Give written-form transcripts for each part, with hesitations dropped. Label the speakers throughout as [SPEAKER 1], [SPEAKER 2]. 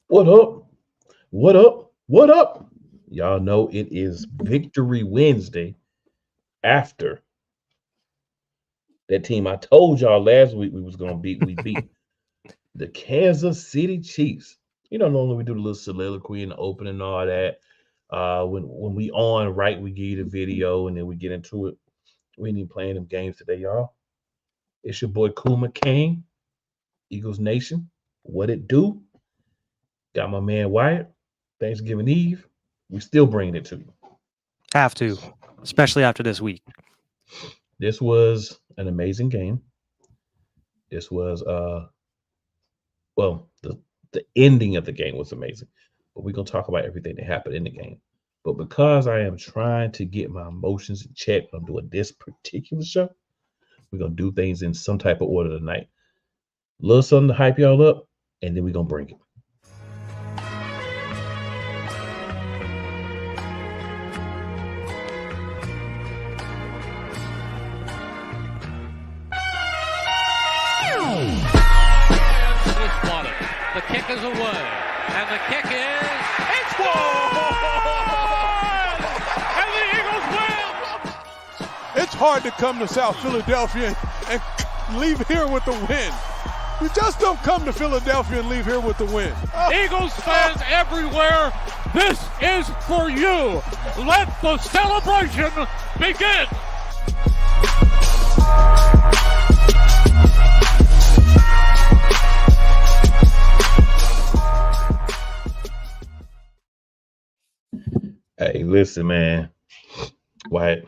[SPEAKER 1] What up? What up? What up? Y'all know it is Victory Wednesday after that team I told y'all last week we was gonna beat. We beat the Kansas City Chiefs. Normally we do the little soliloquy and the opening and all that. When we on right, we give you the video and then we get into it. We ain't even playing them games today, y'all. It's your boy Kuma Kane, Eagles Nation. What it do? Got my man Wyatt. Thanksgiving Eve. We still bringing it to you.
[SPEAKER 2] Have to, especially after this week.
[SPEAKER 1] This was an amazing game. This was the ending of the game was amazing. But we're gonna talk about everything that happened in the game. But because I am trying to get my emotions in check when I'm doing this particular show, we're gonna do things in some type of order tonight. A little something to hype y'all up, and then we're gonna bring it.
[SPEAKER 3] The kick is away, and the kick it's good! And the Eagles win!
[SPEAKER 4] It's hard to come to South Philadelphia and leave here with the win. You just don't come to Philadelphia and leave here with the win.
[SPEAKER 3] Eagles fans everywhere, this is for you. Let the celebration begin.
[SPEAKER 1] Hey, listen, man. Wyatt,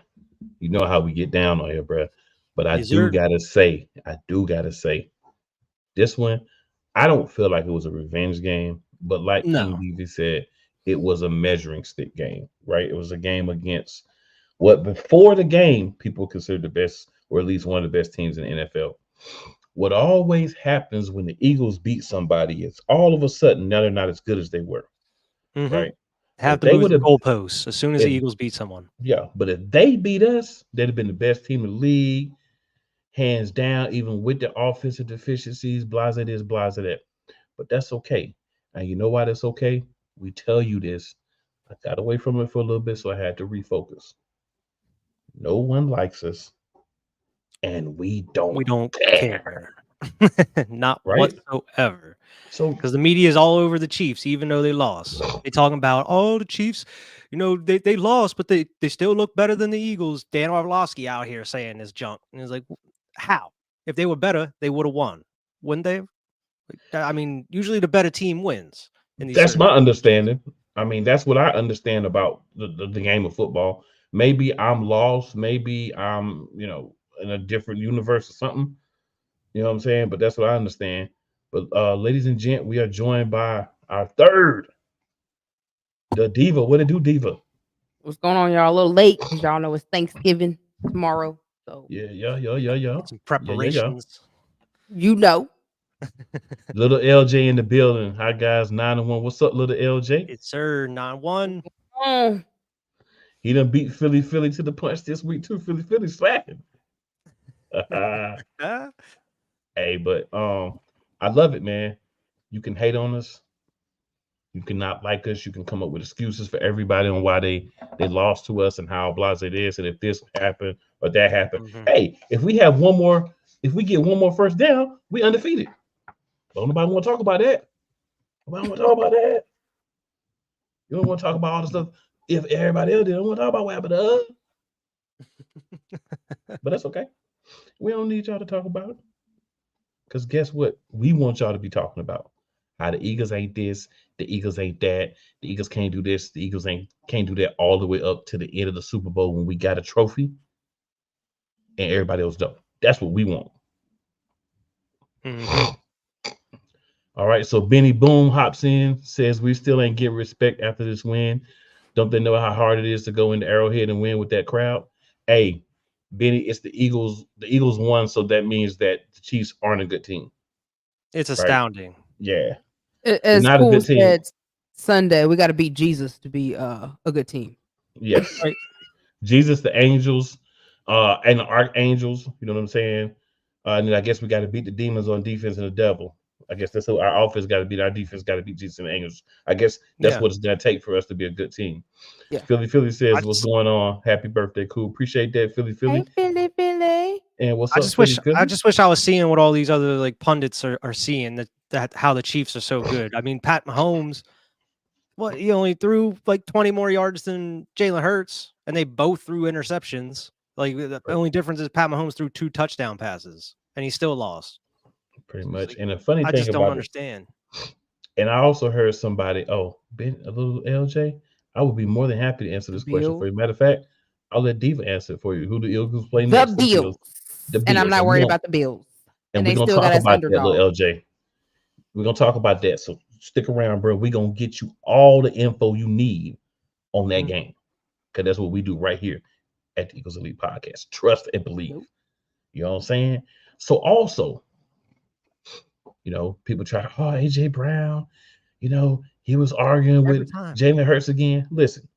[SPEAKER 1] you know how we get down on here, bro. But I do gotta say, this one, I don't feel like it was a revenge game, but like King Levy said, it was a measuring stick game, right? It was a game against what before the game people considered the best, or at least one of the best teams in the NFL. What always happens when the Eagles beat somebody is all of a sudden now they're not as good as they were, right?
[SPEAKER 2] Have to move the goalposts as soon as the Eagles beat someone.
[SPEAKER 1] Yeah, but if they beat us, they'd have been the best team in the league, hands down, even with the offensive deficiencies, blase this, blase that. But that's okay. And you know why that's okay? We tell you this. I got away from it for a little bit, so I had to refocus. No one likes us, and we don't care.
[SPEAKER 2] Not whatsoever. So because the media is all over the Chiefs, even though they lost. They talking about, the Chiefs, they lost, but they still look better than the Eagles. Dan Orlovsky out here saying this junk. And it's like, how? If they were better, they would have won. Wouldn't they? I mean, usually the better team wins.
[SPEAKER 1] That's my understanding. I mean, that's what I understand about the game of football. Maybe I'm lost. Maybe I'm, in a different universe or something. You know what I'm saying? But that's what I understand. But ladies and gents, we are joined by our third, the Diva. What it do, Diva?
[SPEAKER 5] What's going on, y'all? A little late because y'all know it's Thanksgiving tomorrow. So
[SPEAKER 1] yeah.
[SPEAKER 2] Some preparations.
[SPEAKER 1] Little LJ in the building. Hi guys, 9-1. What's up, little LJ?
[SPEAKER 2] It's sir 9-1.
[SPEAKER 1] He done beat Philly to the punch this week too. Philly slacking. Hey, but I love it, man. You can hate on us. You cannot like us. You can come up with excuses for everybody on why they lost to us and how blase it is, and if this happened or that happened. Mm-hmm. Hey, if we get one more first down, we undefeated. Don't nobody want to talk about that. Nobody want to talk about that. You don't want to talk about all the stuff. If everybody else don't want to talk about what happened to us. But that's okay. We don't need y'all to talk about it. Because guess what? We want y'all to be talking about how the Eagles ain't this, the Eagles ain't that, the Eagles can't do this, the Eagles can't do that, all the way up to the end of the Super Bowl when we got a trophy and everybody else don't. That's what we want. Mm-hmm. All right, so Benny Boom hops in, says we still ain't getting respect after this win. Don't they know how hard it is to go into Arrowhead and win with that crowd? Hey, Benny, it's the Eagles. The Eagles won, so that means that the Chiefs aren't a good team.
[SPEAKER 2] It's astounding.
[SPEAKER 1] Right? Yeah.
[SPEAKER 5] As not Cool a good team. Said Sunday, we got to beat Jesus to be a good team.
[SPEAKER 1] Yes. Right. Jesus, the angels, and the archangels, you know what I'm saying? And then I guess we got to beat the demons on defense and the devil. I guess that's how our offense got to beat our defense, got to beat Jesus and Angels. I guess that's what it's gonna take for us to be a good team. Yeah. Philly says, "What's going on? Happy birthday, cool. Appreciate that, Philly.
[SPEAKER 5] Hey, Philly.
[SPEAKER 1] And what's
[SPEAKER 2] up,
[SPEAKER 1] Philly?
[SPEAKER 2] I just wish I was seeing what all these other like pundits are seeing that how the Chiefs are so good. I mean, Pat Mahomes, he only threw like 20 more yards than Jalen Hurts, and they both threw interceptions. Like the only difference is Pat Mahomes threw 2 touchdown passes, and he still lost.
[SPEAKER 1] Pretty much. And the funny thing
[SPEAKER 2] I just don't understand.
[SPEAKER 1] And I also heard somebody, Ben, a little LJ. I would be more than happy to answer this question for you. Matter of fact, I'll let Diva answer it for you. Who the Eagles play next?
[SPEAKER 5] The Bills. And I'm not worried about the Bills.
[SPEAKER 1] And we're gonna talk about that, little LJ. We're gonna talk about that. So stick around, bro. We're gonna get you all the info you need on that game. Because that's what we do right here at the Eagles Elite Podcast. Trust and believe. You know what I'm saying? So also, people try to, AJ Brown, he was arguing with Jalen Hurts again. Listen,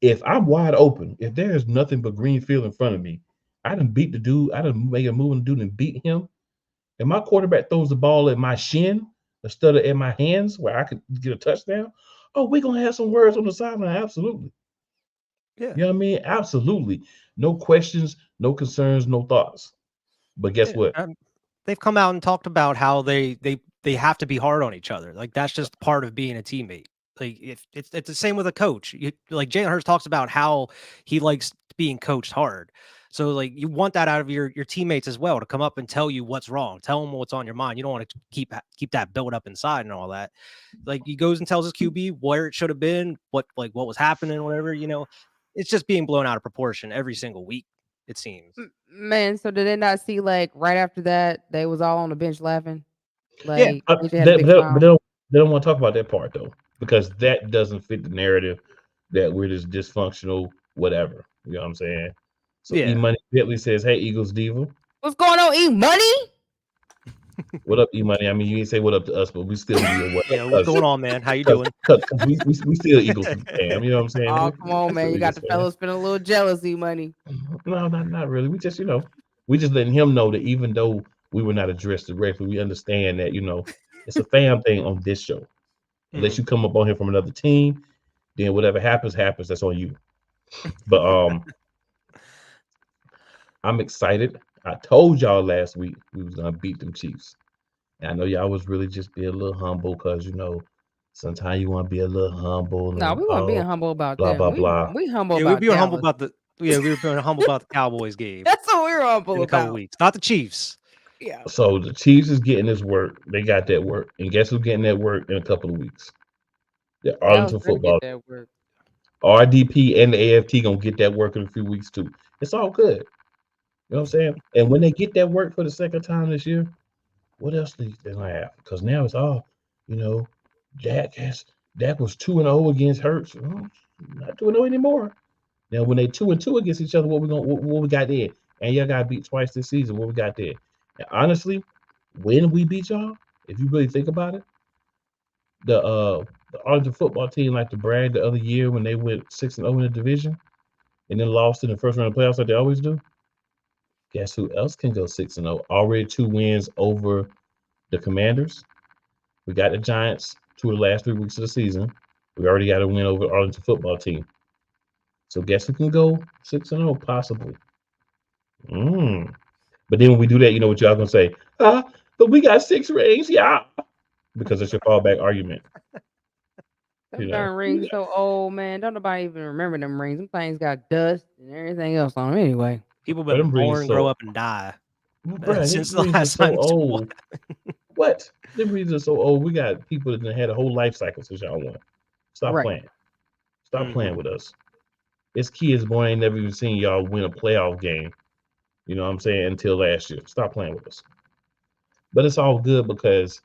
[SPEAKER 1] if I'm wide open, if there's nothing but green field in front of me, I done beat the dude, I done make a move on the dude and beat him. And my quarterback throws the ball at my shin instead of at my hands where I could get a touchdown. Oh, we're going to have some words on the sideline. Absolutely. Yeah. You know what I mean? Absolutely. No questions, no concerns, no thoughts. But guess what?
[SPEAKER 2] They've come out and talked about how they have to be hard on each other. Like that's just part of being a teammate. Like if it's the same with a coach. Like Jalen Hurts talks about how he likes being coached hard. So like you want that out of your teammates as well, to come up and tell you what's wrong, tell them what's on your mind. You don't want to keep that built up inside and all that. Like he goes and tells his QB where it should have been, what was happening, whatever. It's just being blown out of proportion every single week, it seems.
[SPEAKER 5] Man, so did they not see like right after that they was all on the bench laughing?
[SPEAKER 1] Like, they don't want to talk about that part though, because that doesn't fit the narrative that we're just dysfunctional, whatever. You know what I'm saying? So E-Money Bentley says, "Hey, Eagles Diva.
[SPEAKER 5] What's going on, E-Money?
[SPEAKER 1] What up, E-Money? I mean, you didn't say what up to us, but we still do what.
[SPEAKER 2] What's going on, man? How you doing?
[SPEAKER 1] Cause we still Eagles fam. You know what I'm saying?
[SPEAKER 5] Oh, come on, man. You got the fellas feeling a little jealous, E-Money.
[SPEAKER 1] No, not really. We just, we just letting him know that even though we were not addressed directly, we understand that, it's a fam thing on this show. Unless you come up on here from another team, then whatever happens, that's on you. But I'm excited. I told y'all last week we was gonna beat them Chiefs. And I know y'all was really just being a little humble because sometimes you want to be a little humble.
[SPEAKER 5] No, we weren't being humble about
[SPEAKER 1] blah,
[SPEAKER 5] that.
[SPEAKER 1] Blah blah.
[SPEAKER 5] We humble.
[SPEAKER 2] Yeah, we were humble about we were being humble about the Cowboys game.
[SPEAKER 5] That's what we were humble
[SPEAKER 2] in a couple weeks, not the Chiefs.
[SPEAKER 5] Yeah.
[SPEAKER 1] So the Chiefs is getting this work. They got that work, and guess who's getting that work in a couple of weeks? The Arlington football. RDP and the AFT gonna get that work in a few weeks too. It's all good. You know what I'm saying? And when they get that work for the second time this year, what else do they gonna have? Because now it's all, Dak was 2-0 against Hurts. Not 2-0 anymore. Now when they 2-2 against each other, what we got there? And y'all got beat twice this season. What we got there? And honestly, when we beat y'all, if you really think about it, the Arlington football team like to brag the other year when they went 6-0 in the division and then lost in the first round of playoffs like they always do. Guess who else can go 6-0? Already 2 wins over the Commanders. We got the Giants 2 of the last 3 weeks of the season. We already got a win over the Arlington football team. So guess who can go 6-0 possibly? But then when we do that, you know what y'all gonna say? But we got 6 rings, yeah. Because it's your fallback argument.
[SPEAKER 5] Them darn rings so old, man. Don't nobody even remember them rings. Them things got dust and everything else on them anyway.
[SPEAKER 2] People been born, grow up, and die.
[SPEAKER 1] Since the last time. So old. What? Them rings are so old. We got people that had a whole life cycle since y'all won. Stop playing. Stop playing with us. This kids born ain't never even seen y'all win a playoff game. You know what I'm saying? Until last year. Stop playing with us. But it's all good because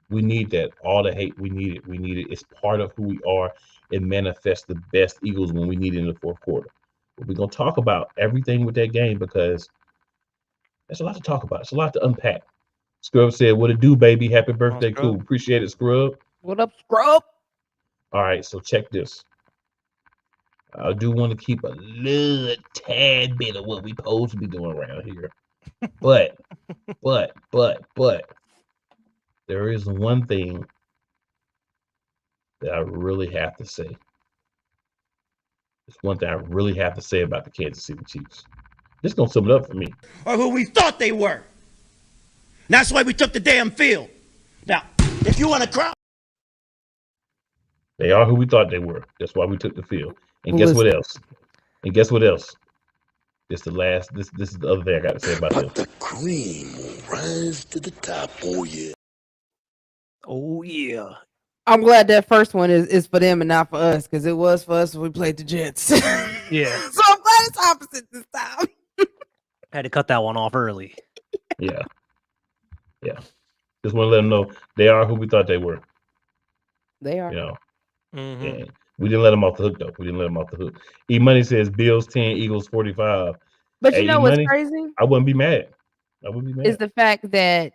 [SPEAKER 1] we need that. All the hate, we need it. We need it. It's part of who we are. It manifests the best Eagles when we need it in the fourth quarter. But we're going to talk about everything with that game because there's a lot to talk about. It's a lot to unpack. Scrub said, "What it do, baby? Happy birthday, cool. Appreciate it, Scrub."
[SPEAKER 5] What up, Scrub?
[SPEAKER 1] All right, so check this. I do want to keep a little tad bit of what we supposed to be doing around here. But there is one thing that I really have to say. It's one thing I really have to say about the Kansas City Chiefs. This is going to sum it up for me.
[SPEAKER 6] Or who we thought they were. And that's why we took the damn field. Now, if you want to cry.
[SPEAKER 1] They are who we thought they were. That's why we took the field. And guess what else? This the last. This is the other thing I got to say about this.
[SPEAKER 7] The cream will rise to the top. Oh yeah.
[SPEAKER 2] Oh yeah.
[SPEAKER 5] I'm glad that first one is for them and not for us, because it was for us when we played the Jets.
[SPEAKER 2] Yeah.
[SPEAKER 5] So I'm glad it's opposite this time.
[SPEAKER 2] Had to cut that one off early.
[SPEAKER 1] Yeah. Just want to let them know they are who we thought they were.
[SPEAKER 5] They are.
[SPEAKER 1] You know.
[SPEAKER 2] Mm-hmm.
[SPEAKER 1] And we didn't let them off the hook though. E Money says Bills 10, Eagles 45.
[SPEAKER 5] But you know what's crazy?
[SPEAKER 1] I wouldn't be mad.
[SPEAKER 5] Is the fact that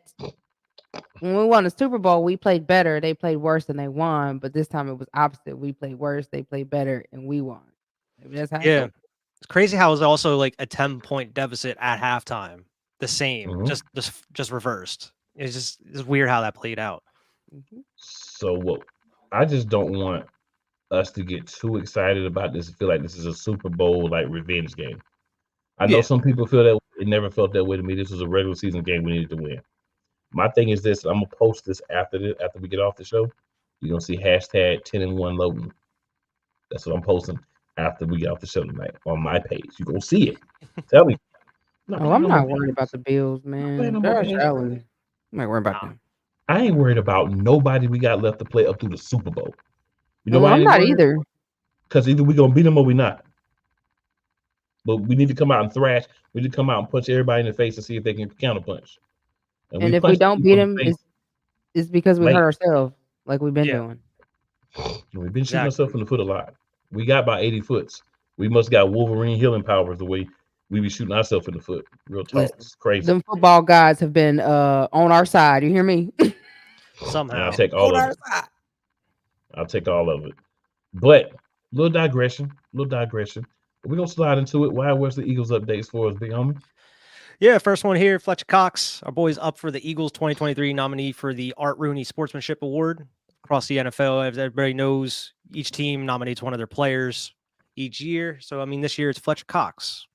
[SPEAKER 5] when we won the Super Bowl, we played better. They played worse and they won. But this time it was opposite. We played worse, they played better, and we won. Maybe that's how.
[SPEAKER 2] Yeah, it's crazy how it was also like a 10-point deficit at halftime. The same, just reversed. It's weird how that played out.
[SPEAKER 1] So what? I just don't want us to get too excited about this and feel like this is a Super Bowl like revenge game. I know some people feel that way. It never felt that way to me. This was a regular season game we needed to win. My thing is this: I'm gonna post this after we get off the show. You're gonna see hashtag 10-1 loading. That's what I'm posting after we get off the show tonight on my page. You're gonna see it. Tell me.
[SPEAKER 5] I'm not worried about the Bills, man. Josh Allen. I'm not worried about them.
[SPEAKER 1] I ain't worried about nobody we got left to play up through the Super Bowl. You know
[SPEAKER 5] why I'm not
[SPEAKER 1] worried?
[SPEAKER 5] either.
[SPEAKER 1] Because either we gonna beat them or we not. But we need to come out and thrash. We need to come out and punch everybody in the face and see if they can counterpunch.
[SPEAKER 5] And if we don't beat them, it's because we hurt ourselves, like we've been doing.
[SPEAKER 1] We've been shooting ourselves in the foot a lot. We got about 80 foots. We must got Wolverine healing powers the way we be shooting ourselves in the foot. Real talk. It's crazy.
[SPEAKER 5] Them football guys have been on our side. You hear me?
[SPEAKER 2] Somehow.
[SPEAKER 1] And I'll take all of it. I'll take all of it. But little digression. We're gonna slide into it. What's the Eagles updates for us, big homie?
[SPEAKER 2] Yeah, first one here, Fletcher Cox, our boy's up for the Eagles 2023 nominee for the Art Rooney Sportsmanship Award across the NFL. As everybody knows, each team nominates one of their players each year. So, I mean, this year it's Fletcher Cox.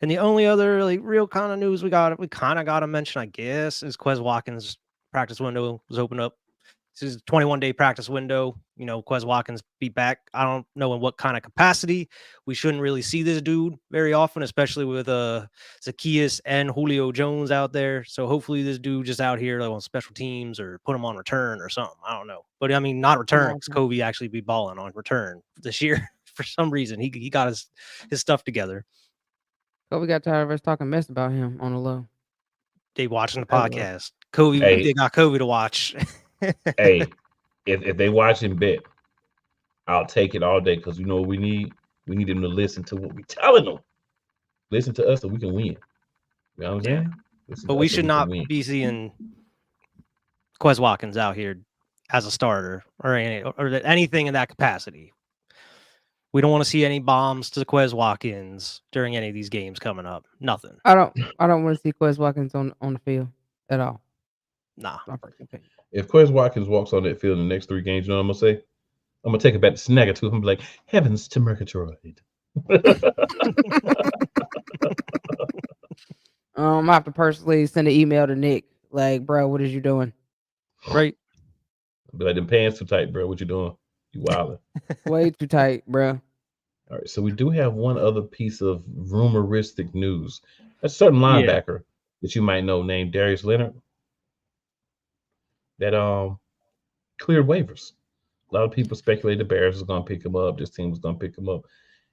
[SPEAKER 2] And the only other real kind of news we kind of got to mention, I guess, is Quez Watkins' practice window was opened up. This is a 21-day practice window. You know, Quez Watkins be back. I don't know in what kind of capacity. We shouldn't really see this dude very often, especially with Zacchaeus and Julio Jones out there. So hopefully this dude just out here on special teams or put him on return or something. I don't know. But I mean, not return, because Kobe actually be balling on return this year. For some reason, he got his stuff together.
[SPEAKER 5] Kobe got tired of us talking mess about him on the low.
[SPEAKER 2] They watching the podcast. Kobe, they got Kobe to watch.
[SPEAKER 1] Hey, if they watch and bet, I'll take it all day, because you know what we need? We need them to listen to what we're telling them. Listen to us so we can win. You know what I'm saying?
[SPEAKER 2] But we should not be seeing Quez Watkins out here as a starter or anything in that capacity. We don't want to see any bombs to Quez Watkins during any of these games coming up. Nothing.
[SPEAKER 5] I don't want to see Quez Watkins on the field at all.
[SPEAKER 2] Nah.
[SPEAKER 1] If Quez Watkins walks on that field in the next 3 games, you know what I'm gonna say? I'm gonna take it back to Snagger too. I'm gonna be like, heavens to Murgatroyd.
[SPEAKER 5] I have to personally send an email to Nick, like, bro, what is you doing?
[SPEAKER 2] Right.
[SPEAKER 1] Be like, them pants too tight, bro. What you doing? You wildin'.
[SPEAKER 5] Way too tight, bro.
[SPEAKER 1] All right, so we do have one other piece of rumoristic news. A certain linebacker that you might know named Darius Leonard that cleared waivers. A lot of people speculate the Bears was going to pick him up. This team was going to pick him up.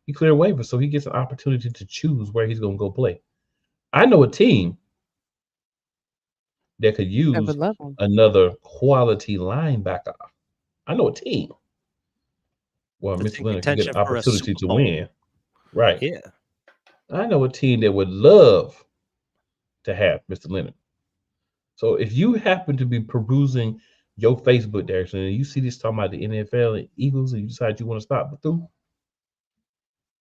[SPEAKER 1] He cleared waivers, so he gets an opportunity to choose where he's going to go play. I know a team that could use another quality linebacker. I know a team where Mr. Leonard can get an opportunity to win. Right.
[SPEAKER 2] Yeah.
[SPEAKER 1] I know a team that would love to have Mr. Leonard. So if you happen to be perusing your Facebook, Darius, and you see this talking about the NFL and Eagles, and you decide you want to stop through,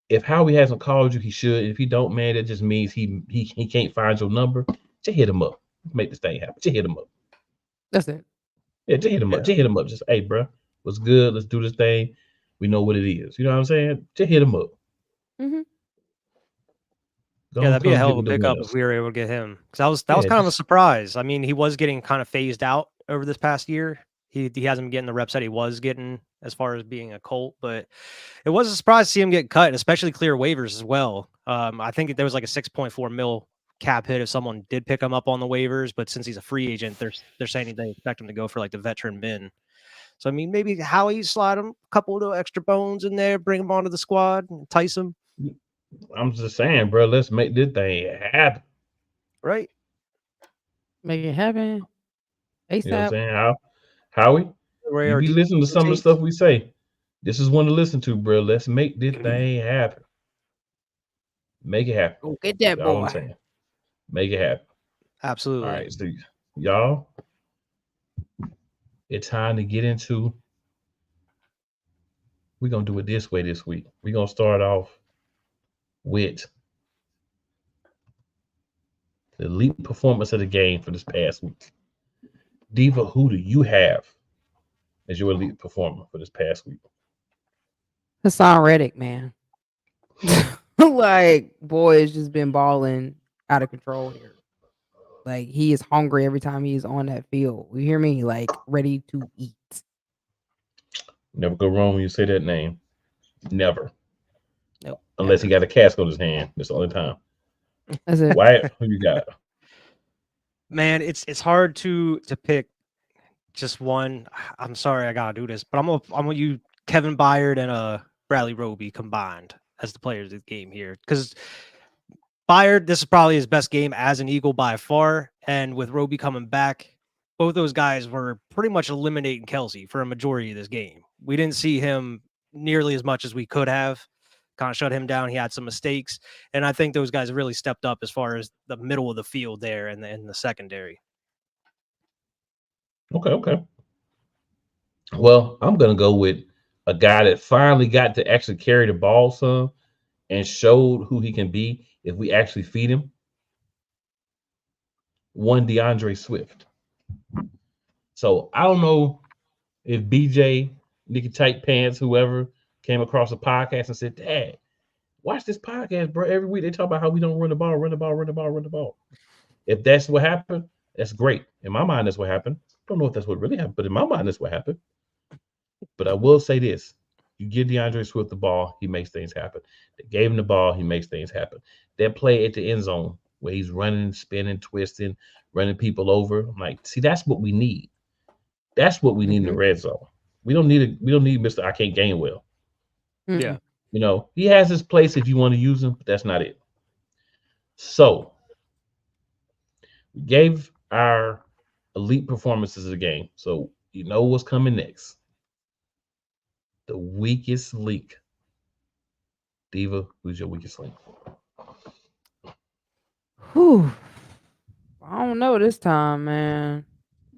[SPEAKER 1] if Howie hasn't called you, he should. If he don't, man, that just means he can't find your number. Just hit him up. make this thing happen. Just hit him up.
[SPEAKER 5] That's it.
[SPEAKER 1] Yeah, just hit him up. Just hit him up. Just, hey, bro, what's good? Let's do this thing. We know what it is. You know what I'm saying? Just hit him up.
[SPEAKER 5] Mm-hmm.
[SPEAKER 2] Yeah, that'd be a hell of a pickup if we were able to get him. Because that was kind of a surprise. I mean, he was getting kind of phased out over this past year. He hasn't been getting the reps that he was getting as far as being a Colt, but it was a surprise to see him get cut, and especially clear waivers as well. I think there was like a $6.4 million cap hit if someone did pick him up on the waivers, but since he's a free agent, they're saying they expect him to go for like the veteran bin. So I mean, maybe Howie slide him a couple of extra bones in there, bring him onto the squad, and entice him.
[SPEAKER 1] I'm just saying, bro, let's make this thing happen.
[SPEAKER 2] Right.
[SPEAKER 5] Make it happen. ASAP.
[SPEAKER 1] You know what I'm saying? Howie, you be listening to some of the stuff we say. This is one to listen to, bro. Let's make this thing happen. Make it happen.
[SPEAKER 5] Go get that boy.
[SPEAKER 1] I'm saying. Make it happen.
[SPEAKER 2] Absolutely.
[SPEAKER 1] All right, so y'all, it's time to get into. We're gonna do it this way this week. We're gonna start off with the elite performance of the game for this past week. Diva, who do you have as your elite performer for this past week?
[SPEAKER 5] Hassan Reddick, man. Like, boy, has just been balling out of control here. Like, he is hungry every time he's on that field. You hear me? Like, ready to eat.
[SPEAKER 1] Never go wrong when you say that name. Never.
[SPEAKER 5] Nope.
[SPEAKER 1] Unless he got a cask on his hand. That's the only time.
[SPEAKER 5] That's it.
[SPEAKER 1] Wyatt, who you got?
[SPEAKER 2] Man, it's hard to pick just one. I'm sorry I gotta do this, but I'm gonna use Kevin Byard and Bradley Roby combined as the players of the game here, because Byard, this is probably his best game as an Eagle by far, and with Roby coming back, both those guys were pretty much eliminating Kelsey for a majority of this game. We didn't see him nearly as much as we could have. Kind of shut him down. He had some mistakes, and I think those guys really stepped up as far as the middle of the field there and in the secondary.
[SPEAKER 1] Okay. Well, I'm gonna go with a guy that finally got to actually carry the ball some and showed who he can be if we actually feed him. One DeAndre Swift. So I don't know if BJ, Nicky Tight Pants, whoever came across a podcast and said, Dad, watch this podcast, bro. Every week they talk about how we don't run the ball. If that's what happened, that's great. In my mind, that's what happened. I don't know if that's what really happened, but in my mind, that's what happened. But I will say this. You give DeAndre Swift the ball, he makes things happen. They gave him the ball, he makes things happen. That play at the end zone where he's running, spinning, twisting, running people over. I'm like, see, that's what we need. That's what we need in the red zone. We don't need Mr. I Can't Game Well.
[SPEAKER 2] Yeah.
[SPEAKER 1] You know, he has his place if you want to use him, but that's not it. So we gave our elite performances of the game. So you know what's coming next. The weakest link. Diva, who's your weakest link?
[SPEAKER 5] Whew. I don't know this time, man.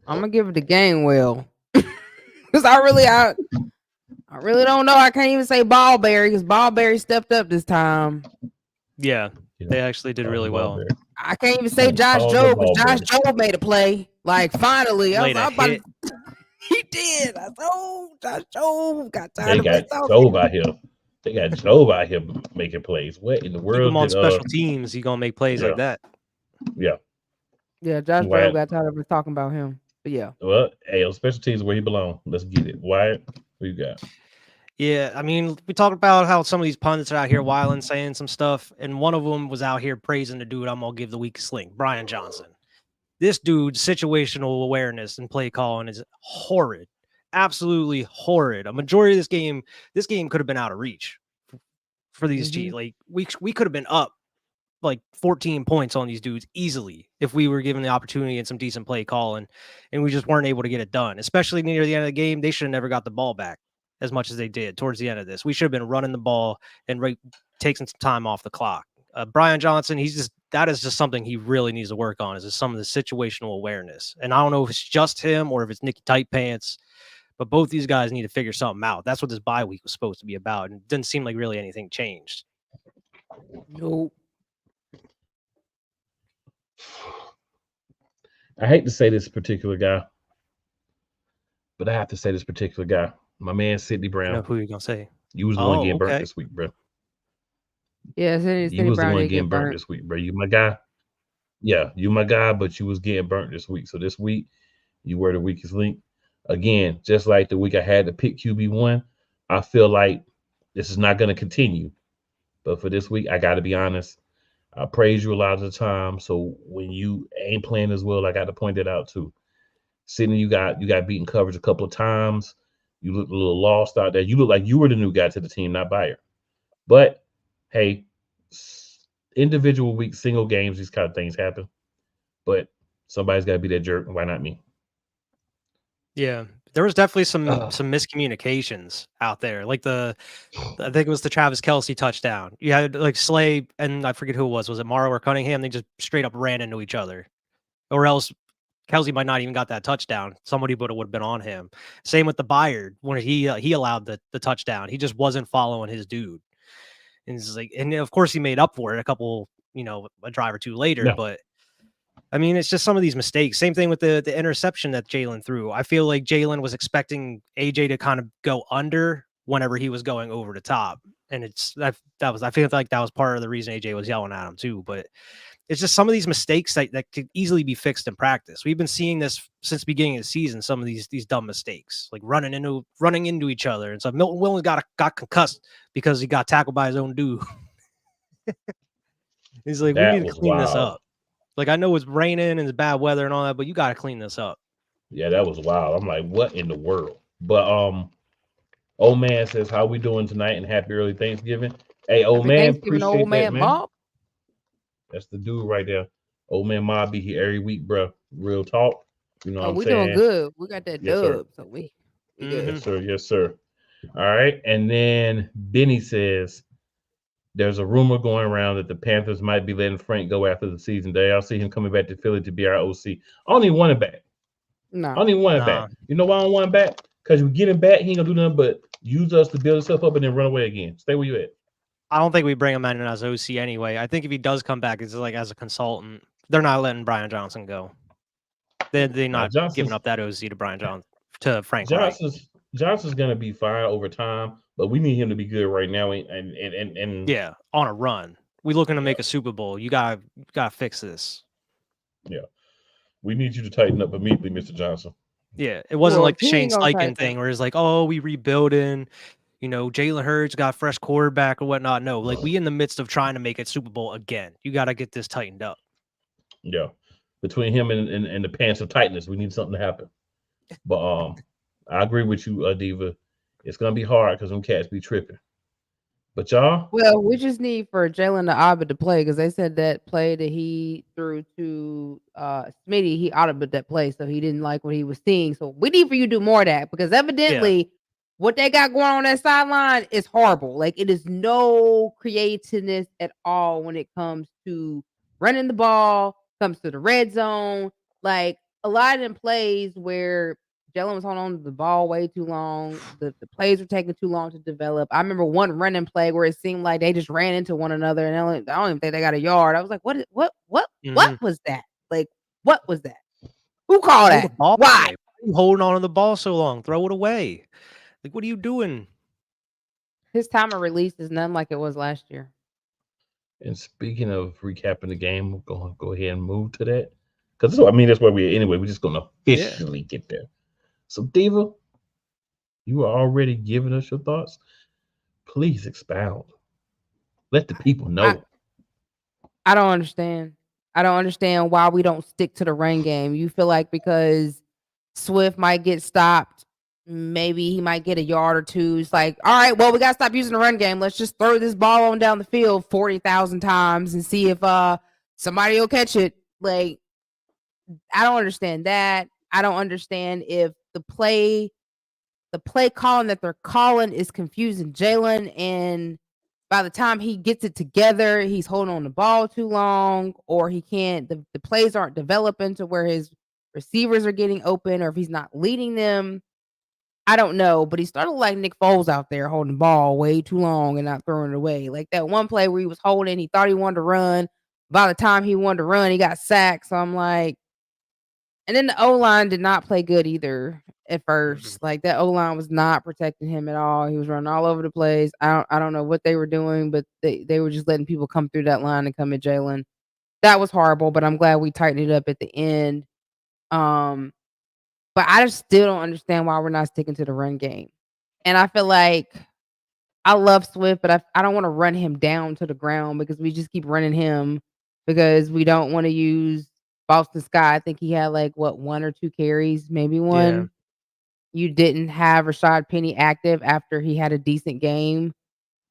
[SPEAKER 5] I'm gonna give it to Gainwell. Because I really don't know. I can't even say Ballberry because Ballberry stepped up this time.
[SPEAKER 2] Yeah, they actually did really well.
[SPEAKER 5] I can't even say Josh Jobe because Josh Jobe made a play. Like, finally. He did. I told Josh Jobe got tired of it.
[SPEAKER 1] Jobe out here. They got Jobe out here making plays. What in the world?
[SPEAKER 2] Keep him on special teams. He gonna make plays like that.
[SPEAKER 1] Yeah.
[SPEAKER 5] Yeah, Josh Jobe got tired of us talking about him. But yeah.
[SPEAKER 1] Well, hey, on special teams where he belongs. Let's get it. Wyatt, who you got?
[SPEAKER 2] Yeah, I mean, we talked about how some of these pundits are out here wilding, saying some stuff, and one of them was out here praising the dude I'm gonna give the weakest link, Brian Johnson. This dude's situational awareness and play calling is horrid, absolutely horrid. A majority of this game could have been out of reach for these teams. Like we could have been up like 14 points on these dudes easily if we were given the opportunity and some decent play calling, and we just weren't able to get it done. Especially near the end of the game, they should have never got the ball back as much as they did towards the end of this. We should have been running the ball and taking some time off the clock. Brian Johnson, that is just something he really needs to work on, is just some of the situational awareness. And I don't know if it's just him or if it's Nicky Tight Pants, but both these guys need to figure something out. That's what this bye week was supposed to be about. And it didn't seem like really anything changed.
[SPEAKER 5] Nope.
[SPEAKER 1] I hate to say this particular guy, but I have to say this particular guy. My man, Sidney
[SPEAKER 2] I know
[SPEAKER 1] Brown.
[SPEAKER 2] who you're gonna say.
[SPEAKER 1] You was the one
[SPEAKER 2] Oh,
[SPEAKER 1] getting burnt
[SPEAKER 2] okay.
[SPEAKER 1] this week, bro.
[SPEAKER 5] Yeah,
[SPEAKER 1] You
[SPEAKER 5] City
[SPEAKER 1] was the
[SPEAKER 5] Brown
[SPEAKER 1] one
[SPEAKER 5] did
[SPEAKER 1] getting
[SPEAKER 5] get
[SPEAKER 1] burnt
[SPEAKER 5] burnt.
[SPEAKER 1] this week, bro. You my guy. Yeah, you my guy, but you was getting burnt this week. So this week, you were the weakest link. Again, just like the week I had to pick QB1, I feel like this is not going to continue. But for this week, I got to be honest. I praise you a lot of the time. So when you ain't playing as well, I got to point that out too. Sydney, you got beaten coverage a couple of times. You look a little lost out there. You look like you were the new guy to the team, not Bayer. But hey, individual week, single games, these kind of things happen. But somebody's got to be that jerk. Why not me?
[SPEAKER 2] Yeah, there was definitely some miscommunications out there. Like I think it was the Travis Kelce touchdown. You had like Slay and I forget who it was. Was it Morrow or Cunningham? They just straight up ran into each other, or else Kelce might not even got that touchdown. Somebody would have been on him. Same with the Byard when he allowed the touchdown. He just wasn't following his dude, and it's like, and of course he made up for it a couple, a drive or two later,
[SPEAKER 1] No.
[SPEAKER 2] but. I mean, it's just some of these mistakes. Same thing with the interception that Jalen threw. I feel like Jalen was expecting AJ to kind of go under whenever he was going over the top. And I feel like that was part of the reason AJ was yelling at him too. But it's just some of these mistakes that could easily be fixed in practice. We've been seeing this since the beginning of the season, some of these dumb mistakes, like running into each other. And so Milton Williams got concussed because he got tackled by his own dude. He's like, we
[SPEAKER 1] That
[SPEAKER 2] need to
[SPEAKER 1] was
[SPEAKER 2] clean this
[SPEAKER 1] wild.
[SPEAKER 2] up. Like, I know it's raining and it's bad weather and all that, but you got to clean this up.
[SPEAKER 1] Yeah, that was wild. I'm like, what in the world? But old man says, how we doing tonight and happy early Thanksgiving. Hey, old
[SPEAKER 5] Happy
[SPEAKER 1] man,
[SPEAKER 5] Thanksgiving,
[SPEAKER 1] appreciate
[SPEAKER 5] old
[SPEAKER 1] that,
[SPEAKER 5] man
[SPEAKER 1] man.
[SPEAKER 5] Bob.
[SPEAKER 1] That's the dude right there. Old man Mob be here every week, bro. Real talk. You know what I'm
[SPEAKER 5] We
[SPEAKER 1] saying?
[SPEAKER 5] doing good. We got that
[SPEAKER 1] Yes, sir.
[SPEAKER 5] dub, so we good.
[SPEAKER 1] Yes, sir. Yes, sir. All right. And then Benny says, there's a rumor going around that the Panthers might be letting Frank go after the season. Day, I'll see him coming back to Philly to be our OC. I don't even want him back.
[SPEAKER 5] No.
[SPEAKER 1] I don't even want him back. You know why I don't want him back? Because we get him back, he ain't gonna do nothing but use us to build himself up and then run away again. Stay where you at.
[SPEAKER 2] I don't think we bring him in as OC anyway. I think if he does come back, it's like as a consultant. They're not letting Brian Johnson go. They're not giving up that OC to Brian Johnson to Frank.
[SPEAKER 1] Johnson's gonna be fine over time, but we need him to be good right now. And
[SPEAKER 2] yeah, on a run. We looking to make a Super Bowl. You gotta fix this.
[SPEAKER 1] Yeah, we need you to tighten up immediately, Mr. Johnson.
[SPEAKER 2] Yeah, it wasn't like the Shane Steichen thing where it's like, oh, we rebuilding. Jalen Hurts got fresh quarterback or whatnot. No, like we in the midst of trying to make it Super Bowl again. You got to get this tightened up.
[SPEAKER 1] Yeah, between him and the pants of tightness, we need something to happen. But I agree with you, Diva. It's gonna be hard because them cats be tripping. But y'all,
[SPEAKER 5] well, we just need for Jalen to Obbit to play because they said that play that he threw to Smitty, he audited that play, so he didn't like what he was seeing. So we need for you to do more of that because evidently what they got going on that sideline is horrible. Like it is no creativeness at all when it comes to running the ball, comes to the red zone. Like a lot of them plays where Jalen was holding on to the ball way too long. The plays were taking too long to develop. I remember one running play where it seemed like they just ran into one another, and I don't even think they got a yard. I was like, what was that? Like, what was that? Who called that? Why?
[SPEAKER 2] Why are you holding on to the ball so long? Throw it away. Like, what are you doing?
[SPEAKER 5] His time of release is nothing like it was last year.
[SPEAKER 1] And speaking of recapping the game, we're going to go ahead and move to that. Because that's where we're anyway. We're just going to officially get there. So, Diva, you are already giving us your thoughts. Please expound. Let the people know.
[SPEAKER 5] I don't understand. I don't understand why we don't stick to the run game. You feel like because Swift might get stopped, maybe he might get a yard or two. It's like, all right, well, we got to stop using the run game. Let's just throw this ball on down the field 40,000 times and see if somebody will catch it. Like, I don't understand that. I don't understand if the play calling that they're calling is confusing Jalen, and by the time he gets it together, he's holding on the ball too long, or he can't. The plays aren't developing to where his receivers are getting open, or if he's not leading them. I don't know, but he started like Nick Foles out there holding the ball way too long and not throwing it away. Like that one play where he was holding, he thought he wanted to run. By the time he wanted to run, he got sacked. So I'm like, And then the O-line did not play good either at first. Like that O-line was not protecting him at all. He was running all over the place. I don't know what they were doing, but they were just letting people come through that line and come at Jalen. That was horrible, but I'm glad we tightened it up at the end. But I just still don't understand why we're not sticking to the run game. And I feel like I love Swift, but I don't want to run him down to the ground because we just keep running him because we don't want to use Boston Scott. I think he had like what 1 or 2 carries, maybe one.
[SPEAKER 2] Yeah.
[SPEAKER 5] You didn't have Rashad Penny active after he had a decent game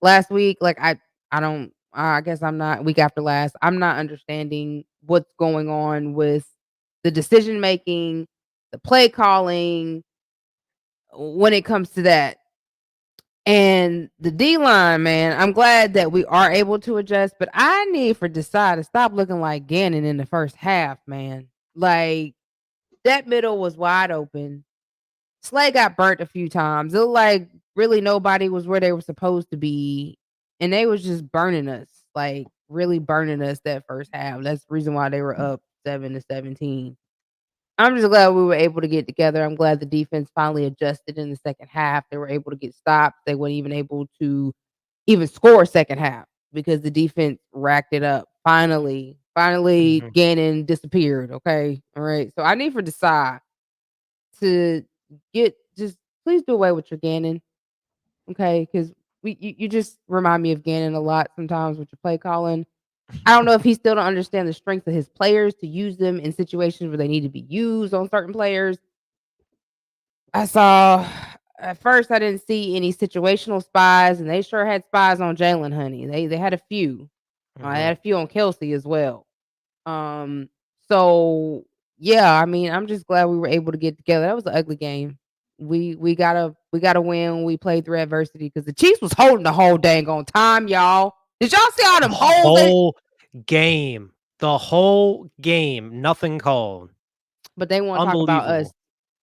[SPEAKER 5] last week. Like I guess I'm not week after last. I'm not understanding what's going on with the decision making, the play calling when it comes to that. And the D-line, man, I'm glad that we are able to adjust, but I need for Desai to stop looking like Gannon in the first half, man. Like, that middle was wide open. Slay got burnt a few times. It looked like really nobody was where they were supposed to be, and they was just burning us, like, really burning us that first half. That's the reason why they were up 7-17. I'm just glad we were able to get together. I'm glad the defense finally adjusted in the second half. They were able to get stopped. They weren't even able to even score second half because the defense racked it up. Finally, Gannon disappeared. Okay. All right. So I need for Desai to just please do away with your Gannon. Okay. Because you just remind me of Gannon a lot sometimes with your play calling. I don't know if he still don't understand the strength of his players to use them in situations where they need to be used on certain players. I saw at first I didn't see any situational spies, and they sure had spies on Jalen, honey. They had a few. I had a few on Kelsey as well. So yeah, I mean, I'm just glad we were able to get together. That was an ugly game. We gotta win when we played through adversity because the Chiefs was holding the whole dang on time, y'all. Did y'all see all them holes?
[SPEAKER 2] The whole game, nothing called.
[SPEAKER 5] But they want to talk about us.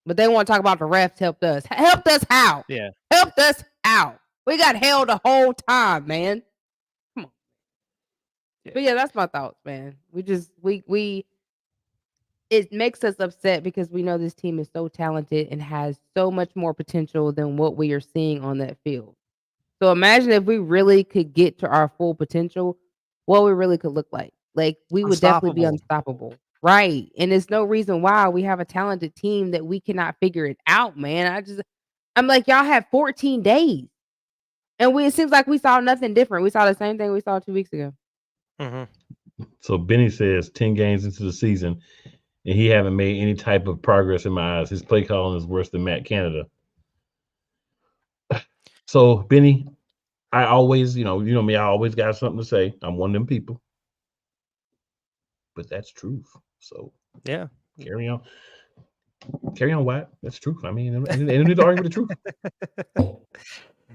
[SPEAKER 5] But they want to talk about the refs helped us. Helped us how?
[SPEAKER 2] Yeah.
[SPEAKER 5] Helped us how? We got held the whole time, man. Come on. Yeah. But yeah, that's my thoughts, man. It makes us upset because we know this team is so talented and has so much more potential than what we are seeing on that field. So imagine if we really could get to our full potential, what we really could look like. Like we would definitely be unstoppable. Right. And there's no reason why we have a talented team that we cannot figure it out, man. I'm like, y'all have 14 days. And it seems like we saw nothing different. We saw the same thing we saw 2 weeks ago.
[SPEAKER 1] So Benny says 10 games into the season, and he haven't made any type of progress in my eyes. His play calling is worse than Matt Canada. So Benny, I always, you know me, I always got something to say. I'm one of them people. But that's truth. So
[SPEAKER 2] yeah,
[SPEAKER 1] carry on, Wyatt. That's truth. I mean, they don't need to argue with the truth.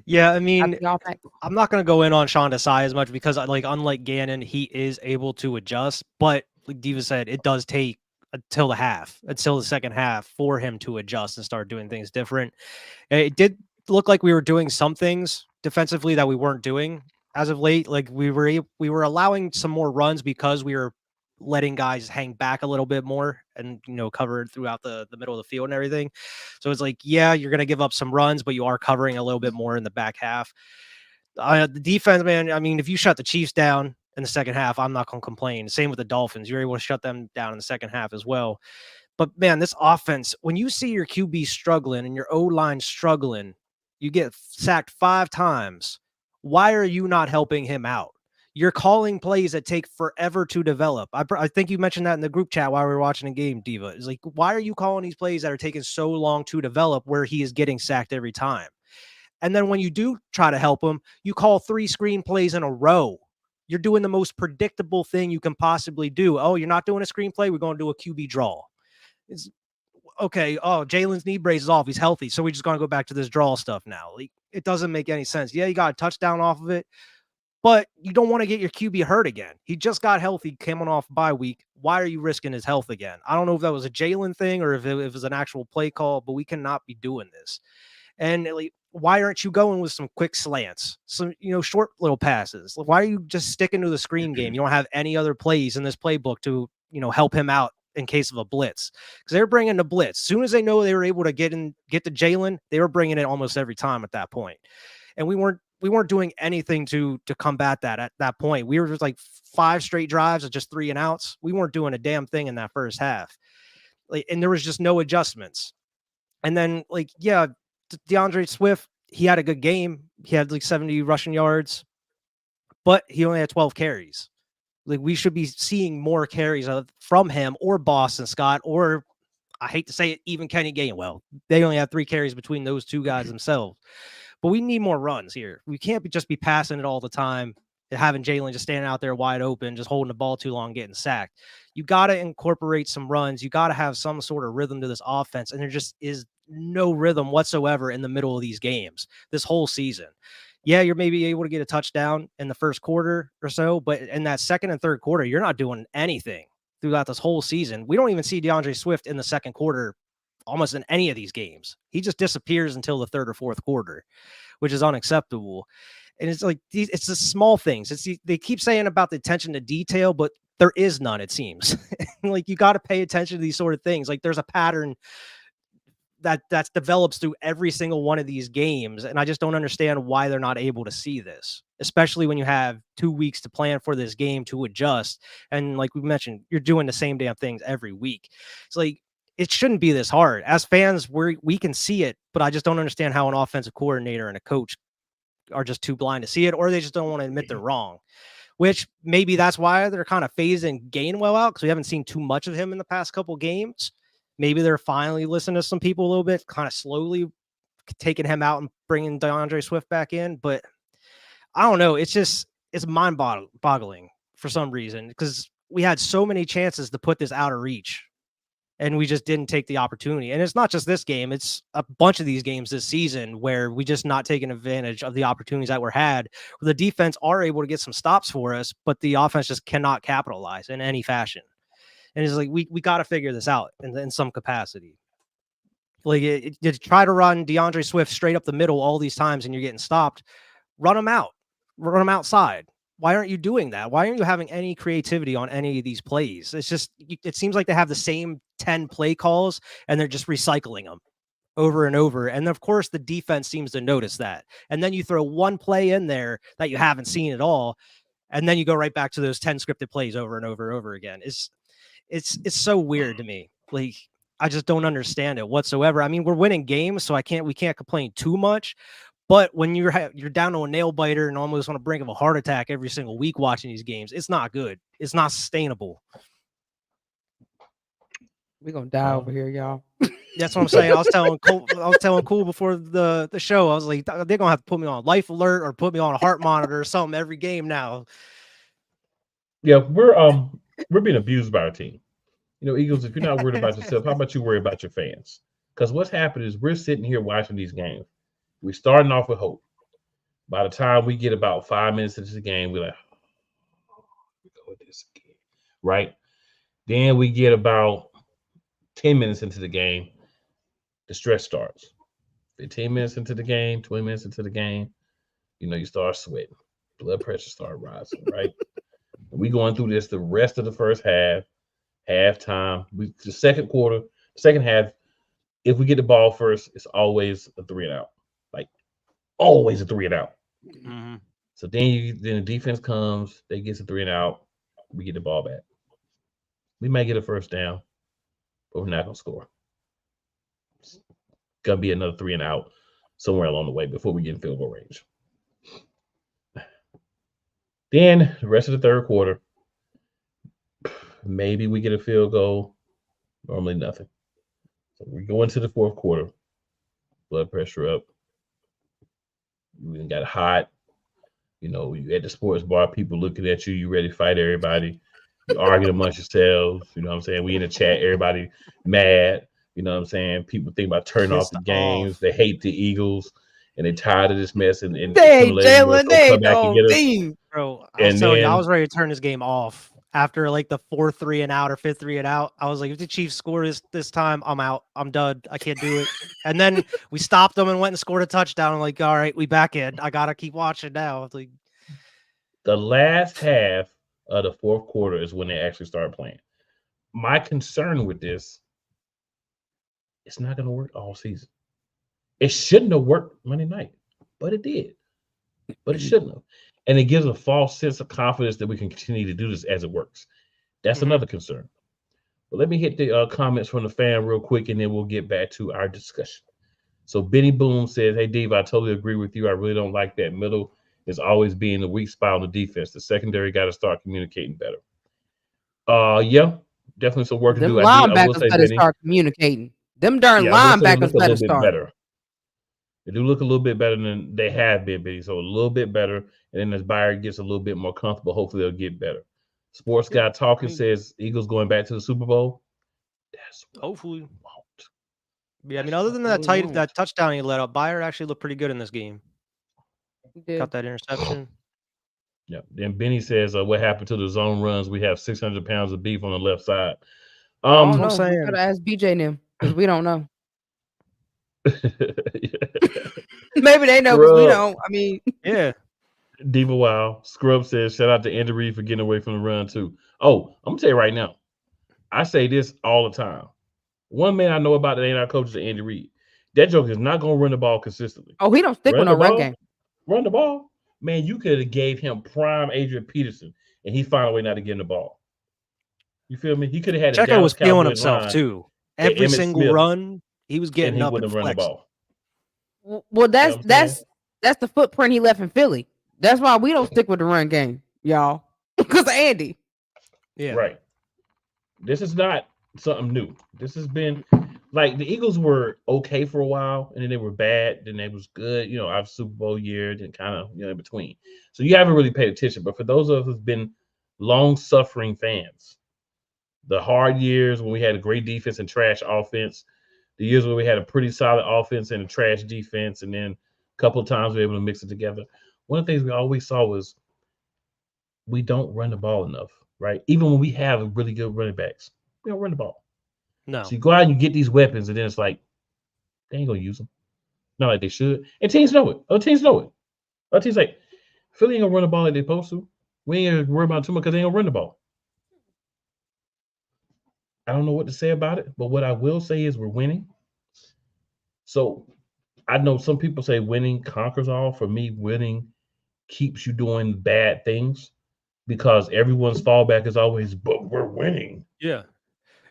[SPEAKER 2] Yeah, I mean, I'm not going to go in on Sean Desai as much because, like, unlike Gannon, he is able to adjust. But like Diva said, it does take until the second half for him to adjust and start doing things different. It did look like we were doing some things defensively that we weren't doing as of late. Like we were allowing some more runs because we were letting guys hang back a little bit more and, cover throughout the middle of the field and everything. So it's like, yeah, you're going to give up some runs, but you are covering a little bit more in the back half. The defense, man, I mean, if you shut the Chiefs down in the second half, I'm not going to complain. Same with the Dolphins. You're able to shut them down in the second half as well. But man, this offense, when you see your QB struggling and your O-line struggling, you get sacked 5 times. Why are you not helping him out? You're calling plays that take forever to develop. I think you mentioned that in the group chat while we were watching the game, Diva. It's like, why are you calling these plays that are taking so long to develop where he is getting sacked every time? And then when you do try to help him, you call 3 screen plays in a row. You're doing the most predictable thing you can possibly do. Oh, you're not doing a screenplay? We're going to do a QB draw. It's okay. Oh, Jalen's knee brace is off. He's healthy. So we just going to go back to this draw stuff now. Like, it doesn't make any sense. Yeah, you got a touchdown off of it, but you don't want to get your QB hurt again. He just got healthy, came on off bye week. Why are you risking his health again? I don't know if that was a Jalen thing or if it was an actual play call, but we cannot be doing this. And like, why aren't you going with some quick slants, some, short little passes? Why are you just sticking to the screen game? You don't have any other plays in this playbook to, help him out in case of a blitz, because they were bringing the blitz. As soon as they know they were able to get to Jalen, they were bringing it almost every time at that point. And we weren't doing anything to combat that at that point. We were just like 5 straight drives of just 3 and outs. We weren't doing a damn thing in that first half. Like, and there was just no adjustments. And then, like, yeah, DeAndre Swift, he had a good game. He had like 70 rushing yards, but he only had 12 carries. Like, we should be seeing more carries from him or Boston Scott, or I hate to say it, even Kenny Gainwell. They only have 3 carries between those 2 guys themselves. But we need more runs here. We can't just be passing it all the time and having Jalen just standing out there wide open, just holding the ball too long, getting sacked. You got to incorporate some runs. You got to have some sort of rhythm to this offense. And there just is no rhythm whatsoever in the middle of these games this whole season. Yeah, you're maybe able to get a touchdown in the first quarter or so, but in that second and third quarter, you're not doing anything throughout this whole season. We don't even see DeAndre Swift in the second quarter almost in any of these games. He just disappears until the third or fourth quarter, which is unacceptable. And it's like, it's the small things. They keep saying about the attention to detail, but there is none, it seems. Like, you got to pay attention to these sort of things. Like, there's a pattern that develops through every single one of these games. And I just don't understand why they're not able to see this, especially when you have 2 weeks to plan for this game to adjust. And like we mentioned, you're doing the same damn things every week. It's like, it shouldn't be this hard. As fans, we can see it, but I just don't understand how an offensive coordinator and a coach are just too blind to see it, or they just don't want to admit they're wrong, which maybe that's why they're kind of phasing Gainwell out, because we haven't seen too much of him in the past couple games. Maybe they're finally listening to some people a little bit, kind of slowly taking him out and bringing DeAndre Swift back in. But I don't know. It's mind boggling for some reason, because we had so many chances to put this out of reach, and we just didn't take the opportunity. And it's not just this game. It's a bunch of these games this season where we just not taking advantage of the opportunities that were had. The defense are able to get some stops for us, but the offense just cannot capitalize in any fashion. And it's like, we got to figure this out in some capacity. Like, you try to run DeAndre Swift straight up the middle all these times and you're getting stopped. Run them out. Run them outside. Why aren't you doing that? Why aren't you having any creativity on any of these plays? It's just, it seems like they have the same 10 play calls and they're just recycling them over and over. And of course, the defense seems to notice that. And then you throw one play in there that you haven't seen at all. And then you go right back to those 10 scripted plays over and over and over again. It's so weird to me. Like, I just don't understand it whatsoever. I mean, we're winning games, so we can't complain too much. But when you're down to a nail biter and almost on the brink of a heart attack every single week watching these games, it's not good. It's not sustainable.
[SPEAKER 5] We're gonna die over here, y'all.
[SPEAKER 2] That's what I'm saying. I was telling Cool before the show. I was like, they're gonna have to put me on life alert or put me on a heart monitor or something every game now.
[SPEAKER 1] Yeah, we're being abused by our team. You know, Eagles, if you're not worried about yourself, how about you worry about your fans? Because what's happened is we're sitting here watching these games. We're starting off with hope. By the time we get about 5 minutes into the game, we're like, oh, we go with this again, right? Then we get about 10 minutes into the game, the stress starts. 15 minutes into the game, 20 minutes into the game, you know, you start sweating. Blood pressure start rising, right? We going through this the rest of the first half, halftime. The second half, if we get the ball first, it's always a 3 and out. Like, always a 3 and out.
[SPEAKER 2] Mm-hmm.
[SPEAKER 1] So then the defense comes, they get a 3 and out, we get the ball back. We might get a first down, but we're not gonna score. It's gonna be another 3 and out somewhere along the way before we get in field goal range. Then the rest of the third quarter, maybe we get a field goal, normally nothing. So we go into the fourth quarter, blood pressure up. We got hot. You know, you at the sports bar, people looking at you, you ready to fight everybody. You arguing amongst yourselves, you know what I'm saying? We in the chat, everybody mad, you know what I'm saying? People think about turning off the games. They hate the Eagles and they tired of this mess and
[SPEAKER 5] they Jalen, they don't
[SPEAKER 2] bro. I was ready to turn this game off. After like the 4th 3 and out or 5th 3 and out, I was like, if the Chiefs score this time, I'm out. I'm done. I can't do it. And then we stopped them and went and scored a touchdown. I'm like, all right, we back in. I gotta keep watching now. It's like,
[SPEAKER 1] the last half of the fourth quarter is when they actually start playing. my concern with this, it's not going to work all season. It shouldn't have worked Monday night, but it did. But it shouldn't have. And it gives a false sense of confidence that we can continue to do this as it works. That's another concern. But let me hit the comments from the fan real quick, and then we'll get back to our discussion. So Benny Boom says, hey, Dave, I totally agree with you. I really don't like that middle is always being the weak spot on the defense. The secondary got to start communicating better. Yeah, definitely some work to do.
[SPEAKER 5] Linebackers better start communicating. Them darn linebackers better start.
[SPEAKER 1] Better. They do look a little bit better than they have been, Benny. So a little bit better. And then as Byard gets a little bit more comfortable, hopefully they'll get better. Sports guy talking says Eagles going back to the Super Bowl. That's
[SPEAKER 2] hopefully. Yeah, I mean, other than that touchdown he let up, Byard actually looked pretty good in this game. Got that interception.
[SPEAKER 1] Yeah. Then Benny says, what happened to the zone runs? We have 600 pounds of beef on the left side.
[SPEAKER 5] I'm saying, we could ask BJ and them because we don't know. Maybe they know because we don't. I mean,
[SPEAKER 2] yeah.
[SPEAKER 1] Diva Wow. Scrub says, shout out to Andy Reid for getting away from the run, too. Oh, I'm going to tell you right now. I say this all the time. One man I know about that ain't our coach is Andy Reid. That joke is not going to run the ball consistently.
[SPEAKER 5] Oh, he don't stick with no run game.
[SPEAKER 1] Run the ball. Man, you could have gave him prime Adrian Peterson, and he found a way not to get in the ball. You feel me? He could have had
[SPEAKER 2] Checo was feeling himself, too. Every single run, he was getting up and flexing.
[SPEAKER 1] The
[SPEAKER 5] ball. Well, that's the footprint he left in Philly. That's why we don't stick with the run game, y'all. Because of Andy.
[SPEAKER 2] Yeah.
[SPEAKER 1] Right. This is not something new. This has been like the Eagles were okay for a while, and then they were bad, then they was good. You know, our Super Bowl year, then kind of in between. So you haven't really paid attention. But for those of us who've been long-suffering fans, the hard years when we had a great defense and trash offense, the years where we had a pretty solid offense and a trash defense, and then a couple of times we were able to mix it together. One of the things we always saw was we don't run the ball enough, right? Even when we have really good running backs, we don't run the ball.
[SPEAKER 2] No.
[SPEAKER 1] So you go out and you get these weapons, and then it's like, they ain't going to use them. Not like they should. And teams know it. Other teams know it. Other teams like, Philly ain't going to run the ball like they're supposed to. We ain't going to worry about it too much because they ain't going to run the ball. I don't know what to say about it, but what I will say is we're winning. So I know some people say winning conquers all. For me, winning keeps you doing bad things because everyone's fallback is always, but we're winning.
[SPEAKER 2] Yeah.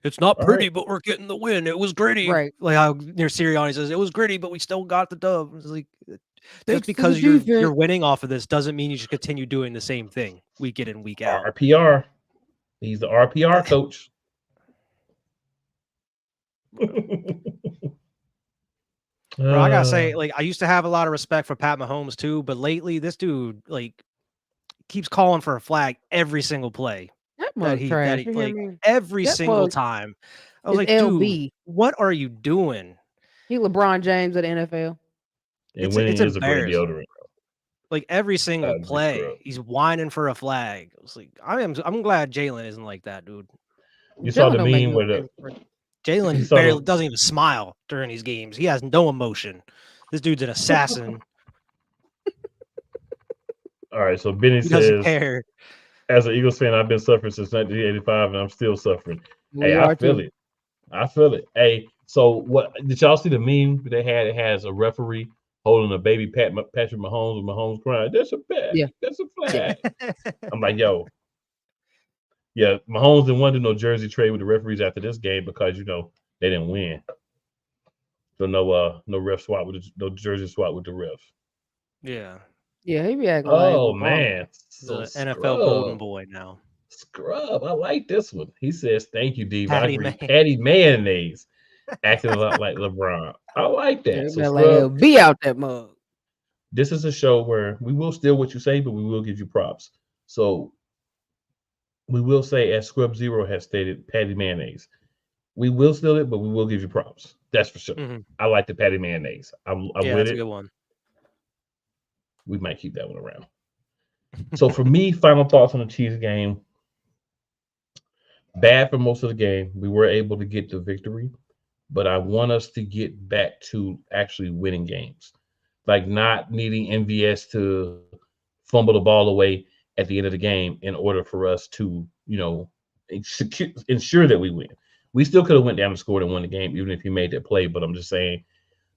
[SPEAKER 2] It's not pretty, but we're getting the win. It was gritty.
[SPEAKER 5] Right.
[SPEAKER 2] Like how near Sirianni says, it was gritty, but we still got the dub. It's like, just because you're winning off of this doesn't mean you should continue doing the same thing week in and week out.
[SPEAKER 1] RPR. He's the RPR coach.
[SPEAKER 2] Bro, I gotta say, like, I used to have a lot of respect for Pat Mahomes too, but lately this dude like keeps calling for a flag every single play. Every single time. I was like, dude, what are you doing?
[SPEAKER 5] He LeBron James at the NFL.
[SPEAKER 1] And winning is a great deodorant.
[SPEAKER 2] Like every single play, he's whining for a flag. I was like, I'm glad Jalen isn't like that, dude.
[SPEAKER 1] You saw the meme where
[SPEAKER 2] Jalen barely doesn't even smile during these games. He has no emotion. This dude's an assassin.
[SPEAKER 1] All right, so Benny says,
[SPEAKER 2] care.
[SPEAKER 1] As an Eagles fan, I've been suffering since 1985, and I'm still suffering. Hey, I feel it. I feel it. Hey, so what? Did y'all see the meme they had? It has a referee holding a baby Patrick Mahomes, and Mahomes crying. That's a flag. Yeah. That's a flag. I'm like, yo. Yeah, Mahomes didn't want to do no jersey trade with the referees after this game because they didn't win. So no ref swap no jersey swap with the refs.
[SPEAKER 2] Yeah.
[SPEAKER 5] Yeah, he be acting
[SPEAKER 1] man.
[SPEAKER 2] So NFL golden boy now.
[SPEAKER 1] Scrub. I like this one. He says, thank you, Dave. I agree. Patty Mayonnaise acting a lot like LeBron. I like that.
[SPEAKER 5] Yeah, so Scrub, be out that mug.
[SPEAKER 1] This is a show where we will steal what you say, but we will give you props. So we will say, as Scrub Zero has stated, Patty Mayonnaise. We will steal it, but we will give you props. That's for sure. Mm-hmm. I like the Patty Mayonnaise. I'm with
[SPEAKER 2] that's
[SPEAKER 1] it.
[SPEAKER 2] A good one.
[SPEAKER 1] We might keep that one around. So for me, final thoughts on the Chiefs game. Bad for most of the game. We were able to get the victory, but I want us to get back to actually winning games. Like not needing MVS to fumble the ball away at the end of the game in order for us to, ensure that we win. We still could have went down and scored and won the game, even if he made that play. But I'm just saying,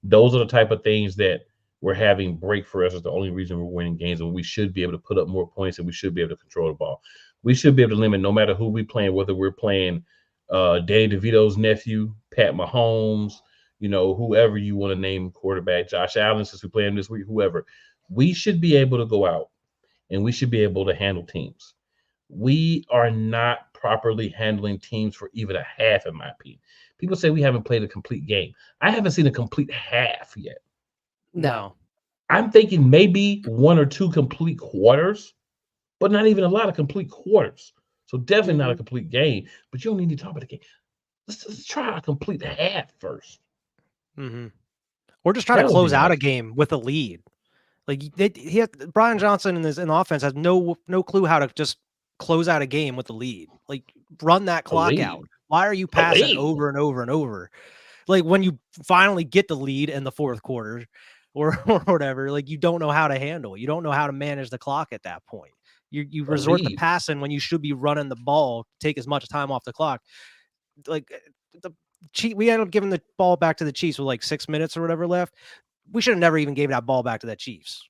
[SPEAKER 1] those are the type of things that we're having break for us. Is the only reason we're winning games, and we should be able to put up more points, and we should be able to control the ball. We should be able to limit no matter who we playing, whether we're playing Danny DeVito's nephew, Pat Mahomes, whoever you want to name quarterback, Josh Allen, since we play him this week, whoever. We should be able to go out and we should be able to handle teams. We are not properly handling teams for even a half, in my opinion. People say we haven't played a complete game. I haven't seen a complete half yet.
[SPEAKER 5] No.
[SPEAKER 1] I'm thinking maybe 1 or 2 complete quarters, but not even a lot of complete quarters. So definitely not a complete game, but you don't need to talk about the game. Let's try a complete half first.
[SPEAKER 2] Mm-hmm. We're just trying to close out a game with a lead. Like Brian Johnson in the offense has no clue how to just close out a game with the lead. Like run that clock out. Why are you passing over and over and over? Like when you finally get the lead in the fourth quarter or whatever, like you don't know how to handle it. You don't know how to manage the clock at that point. You resort to passing when you should be running the ball, take as much time off the clock. Like we ended up giving the ball back to the Chiefs with like 6 minutes or whatever left. We should have never even gave that ball back to the Chiefs.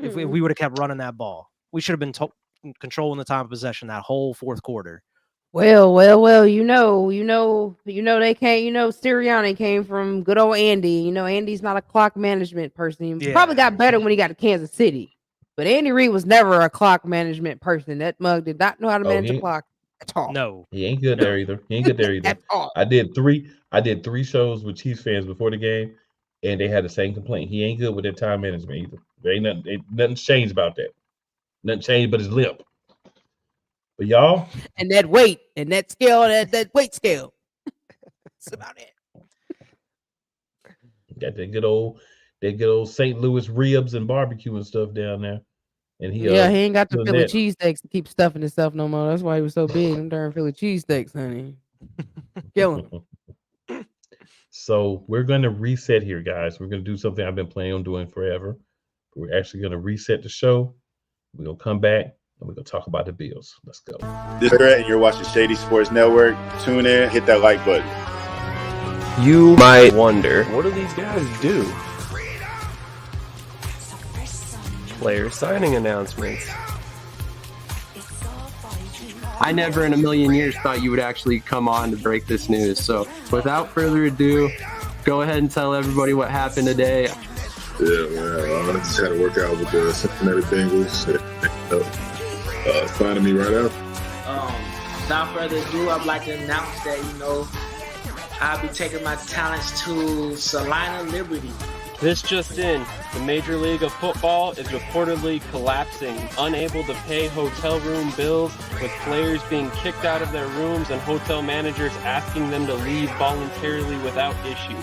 [SPEAKER 2] If we would have kept running that ball, we should have been controlling the time of possession that whole fourth quarter.
[SPEAKER 5] Well, they can't, Sirianni came from good old Andy. Andy's not a clock management person. He probably got better when he got to Kansas City. But Andy Reid was never a clock management person. That mug did not know how to manage a clock at all.
[SPEAKER 2] No.
[SPEAKER 1] He ain't good there either. At all. I did 3 shows with Chiefs fans before the game, and they had the same complaint. He ain't good with that time management either. There ain't nothing's changed about that. Nothing changed but his limp. But y'all,
[SPEAKER 5] and that weight and that scale, that weight scale. That's about it.
[SPEAKER 1] Got that good old St. Louis ribs and barbecue and stuff down there. And he
[SPEAKER 5] ain't got the Philly cheesesteaks to keep stuffing himself no more. That's why he was so big. Them darn Philly cheesesteaks, honey. Killing him.
[SPEAKER 1] So we're going to reset here, guys. We're going to do something I've been planning on doing forever. We're actually going to reset the show. We're going to come back and we're going to talk about the Bills. Let's go.
[SPEAKER 8] This is Brett, and you're watching Shady Sports Network. Tune in, hit that like button.
[SPEAKER 9] You might wonder, what do these guys do? Player signing announcements. I never in a million years thought you would actually come on to break this news. So without further ado, go ahead and tell everybody what happened today.
[SPEAKER 10] Yeah, man. I just had to work out with the Cincinnati Bengals. Finding me right out.
[SPEAKER 11] Without further ado, I'd like to announce that, I'll be taking my talents to Salina Liberty.
[SPEAKER 9] This just in, the Major League of Football is reportedly collapsing, unable to pay hotel room bills, with players being kicked out of their rooms and hotel managers asking them to leave voluntarily without issue.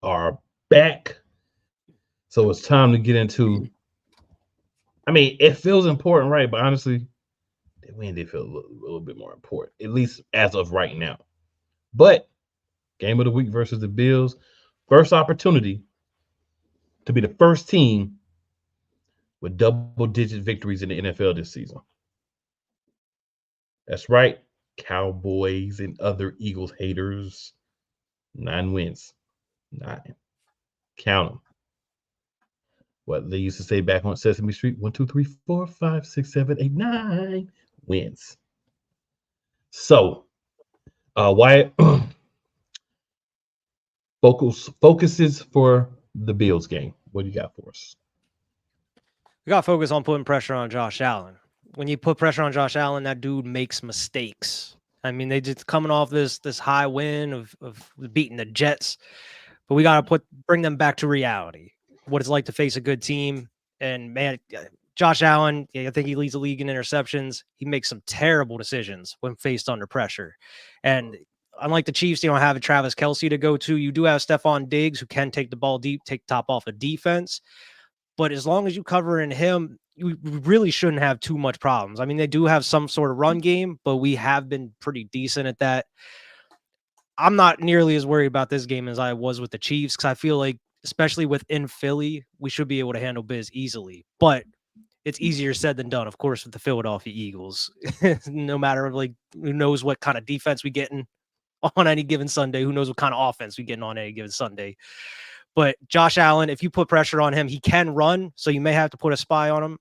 [SPEAKER 1] Are back. So it's time to get into, it feels important, right? But honestly, the win did feel a little bit more important, at least as of right now. But game of the week versus the Bills, first opportunity to be the first team with double-digit victories in the NFL this season. That's right, Cowboys and other Eagles haters, 9 wins. 9. Count them. What they used to say back on Sesame Street: 1, 2, 3, 4, 5, 6, 7, 8, 9 wins. So, Wyatt, focuses for the Bills game. What do you got for us?
[SPEAKER 2] We got to focus on putting pressure on Josh Allen. When you put pressure on Josh Allen, that dude makes mistakes. They just coming off this high win of beating the Jets. But we got to bring them back to reality, what it's like to face a good team. And, man, Josh Allen, I think he leads the league in interceptions. He makes some terrible decisions when faced under pressure. And unlike the Chiefs, you don't have a Travis Kelce to go to. You do have Stephon Diggs, who can take the ball deep, take the top off of defense. But as long as you cover in him, you really shouldn't have too much problems. I mean, they do have some sort of run game, but we have been pretty decent at that. I'm not nearly as worried about this game as I was with the Chiefs, because I feel like, especially within Philly, we should be able to handle Biz easily. But it's easier said than done, of course, with the Philadelphia Eagles. No matter like who knows what kind of defense we getting on any given Sunday, who knows what kind of offense we getting on any given Sunday. But Josh Allen, if you put pressure on him, he can run, so you may have to put a spy on him.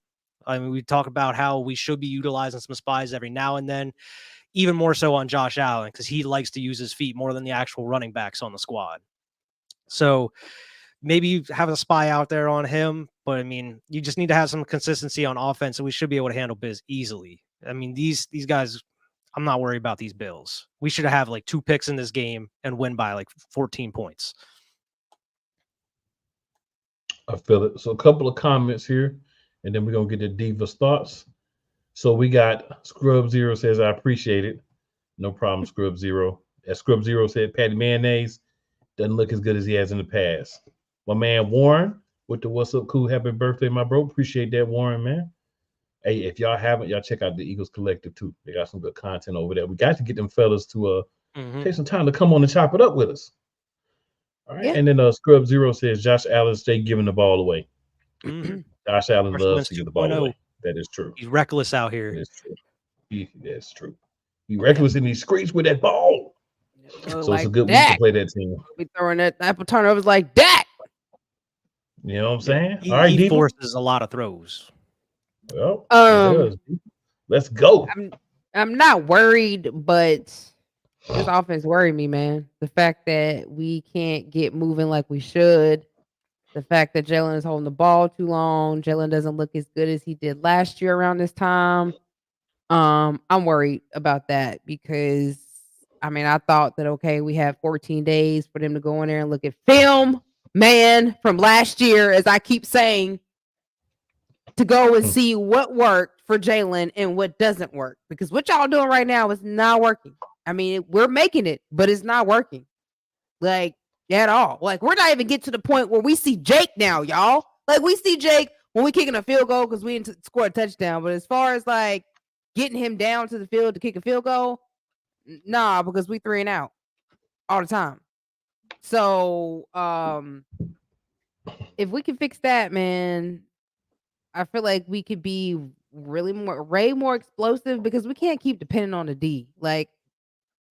[SPEAKER 2] I mean, we talk about how we should be utilizing some spies every now and then, even more so on Josh Allen, because he likes to use his feet more than the actual running backs on the squad. So maybe you have a spy out there on him, but I mean, you just need to have some consistency on offense, and we should be able to handle Biz easily. I mean, these guys, I'm not worried about these Bills. We should have like 2 picks in this game and win by like 14 points.
[SPEAKER 1] I feel it. So a couple of comments here, and then we're going to get the Diva's thoughts. So we got Scrub Zero says, I appreciate it. No problem, Scrub Zero. As Scrub Zero said, Patty Mayonnaise doesn't look as good as he has in the past. My man Warren with the what's up, cool, happy birthday, my bro. Appreciate that, Warren, man. Hey, if y'all haven't, y'all check out the Eagles Collective too. They got some good content over there. We got to get them fellas to take some time to come on and chop it up with us. All right. Yeah. And then Scrub Zero says Josh Allen stay giving the ball away. Josh Allen loves to give the ball away. That is true.
[SPEAKER 2] He's reckless out here.
[SPEAKER 1] That's true. That's true. He's reckless in these streets with that ball. So like it's a good week to play that team.
[SPEAKER 5] Be throwing that apple turnovers like that.
[SPEAKER 1] You know what I'm saying?
[SPEAKER 2] All right, he forces a lot of throws.
[SPEAKER 1] Well, let's go.
[SPEAKER 5] I'm not worried, but this offense worried me, man. The fact that we can't get moving like we should. The fact that Jalen is holding the ball too long. Jalen doesn't look as good as he did last year around this time. I'm worried about that because, I mean, I thought that, okay, we had 14 days for them to go in there and look at film, man, from last year, as I keep saying, to go and see what worked for Jalen and what doesn't work. Because what y'all doing right now is not working. I mean, we're making it, but it's not working. Like, at all. Like, we're not even get to the point where we see Jake now, y'all. Like, we see Jake when we kicking a field goal because we didn't score a touchdown. But as far as, like, getting him down to the field to kick a field goal, nah, because we 3 and out all the time. So, if we can fix that, man, I feel like we could be really way more explosive because we can't keep depending on the D. Like,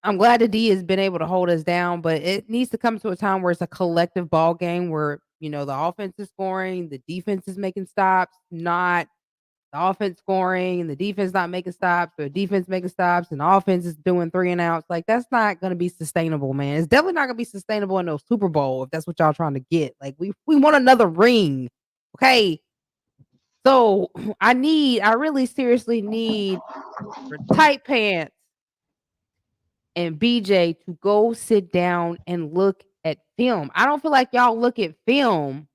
[SPEAKER 5] I'm glad the D has been able to hold us down, but it needs to come to a time where it's a collective ball game where, you know, the offense is scoring, the defense is making stops, not the offense scoring and the defense not making stops, or the defense making stops and the offense is doing 3 and outs. Like, that's not going to be sustainable, man. It's definitely not going to be sustainable in no Super Bowl if that's what y'all trying to get. Like, we want another ring. Okay. So I really seriously need tight pants and BJ to go sit down and look at film. I don't feel like y'all look at film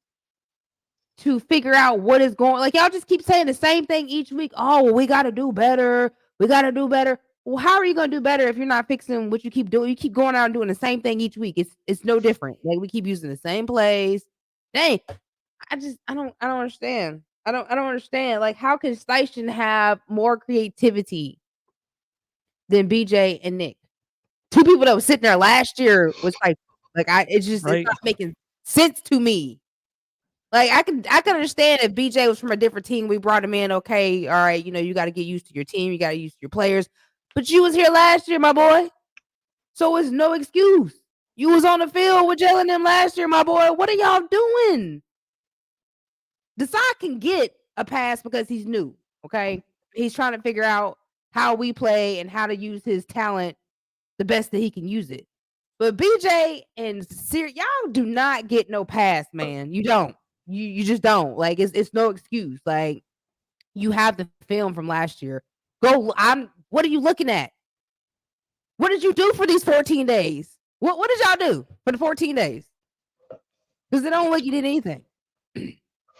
[SPEAKER 5] to figure out what is going. Like, y'all just keep saying the same thing each week. Oh, well, we got to do better. We got to do better. Well, how are you going to do better if you're not fixing what you keep doing? You keep going out and doing the same thing each week. It's no different. Like, we keep using the same plays. Dang, I don't understand. I don't understand. Like, how can Station have more creativity than BJ and Nick? 2 people that was sitting there last year was it's not making sense to me. Like, I can understand if BJ was from a different team, we brought him in. Okay, all right, you know, you got to get used to your team, you got to get used to your players. But you was here last year, my boy. So it's no excuse. You was on the field with Jalen them last year, my boy. What are y'all doing? Desai can get a pass because he's new. Okay. He's trying to figure out how we play and how to use his talent the best that he can use it. But BJ and Sir, y'all do not get no pass, man. You don't. You just don't. Like, it's no excuse. Like, you have the film from last year. What are you looking at? What did you do for these 14 days? What did y'all do for the 14 days? Because it don't look like you did anything.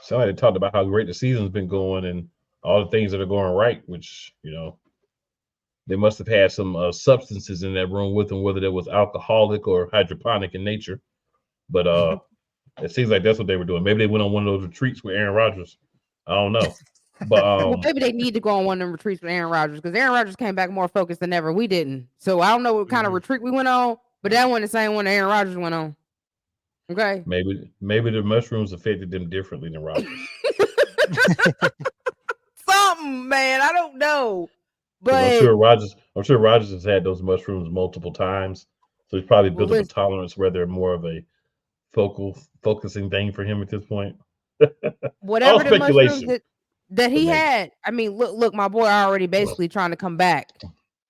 [SPEAKER 1] Somebody talked about how great the season's been going and all the things that are going right, which, you know, They must have had some substances in that room with them, whether that was alcoholic or hydroponic in nature. But it seems like that's what they were doing. Maybe they went on one of those retreats with Aaron Rodgers. I don't know. But
[SPEAKER 5] well, maybe they need to go on one of them retreats with Aaron Rodgers, because Aaron Rodgers came back more focused than ever. We didn't. So I don't know what kind of retreat we went on, but that wasn't the same one that Aaron Rodgers went on. Okay.
[SPEAKER 1] Maybe the mushrooms affected them differently than Rodgers.
[SPEAKER 5] Something, man. I don't know. But
[SPEAKER 1] I'm sure Rodgers has had those mushrooms multiple times. So he's probably built up a tolerance where they're more of a focusing thing for him at this point.
[SPEAKER 5] Whatever the mushrooms that he had. I mean, look, my boy already basically trying to come back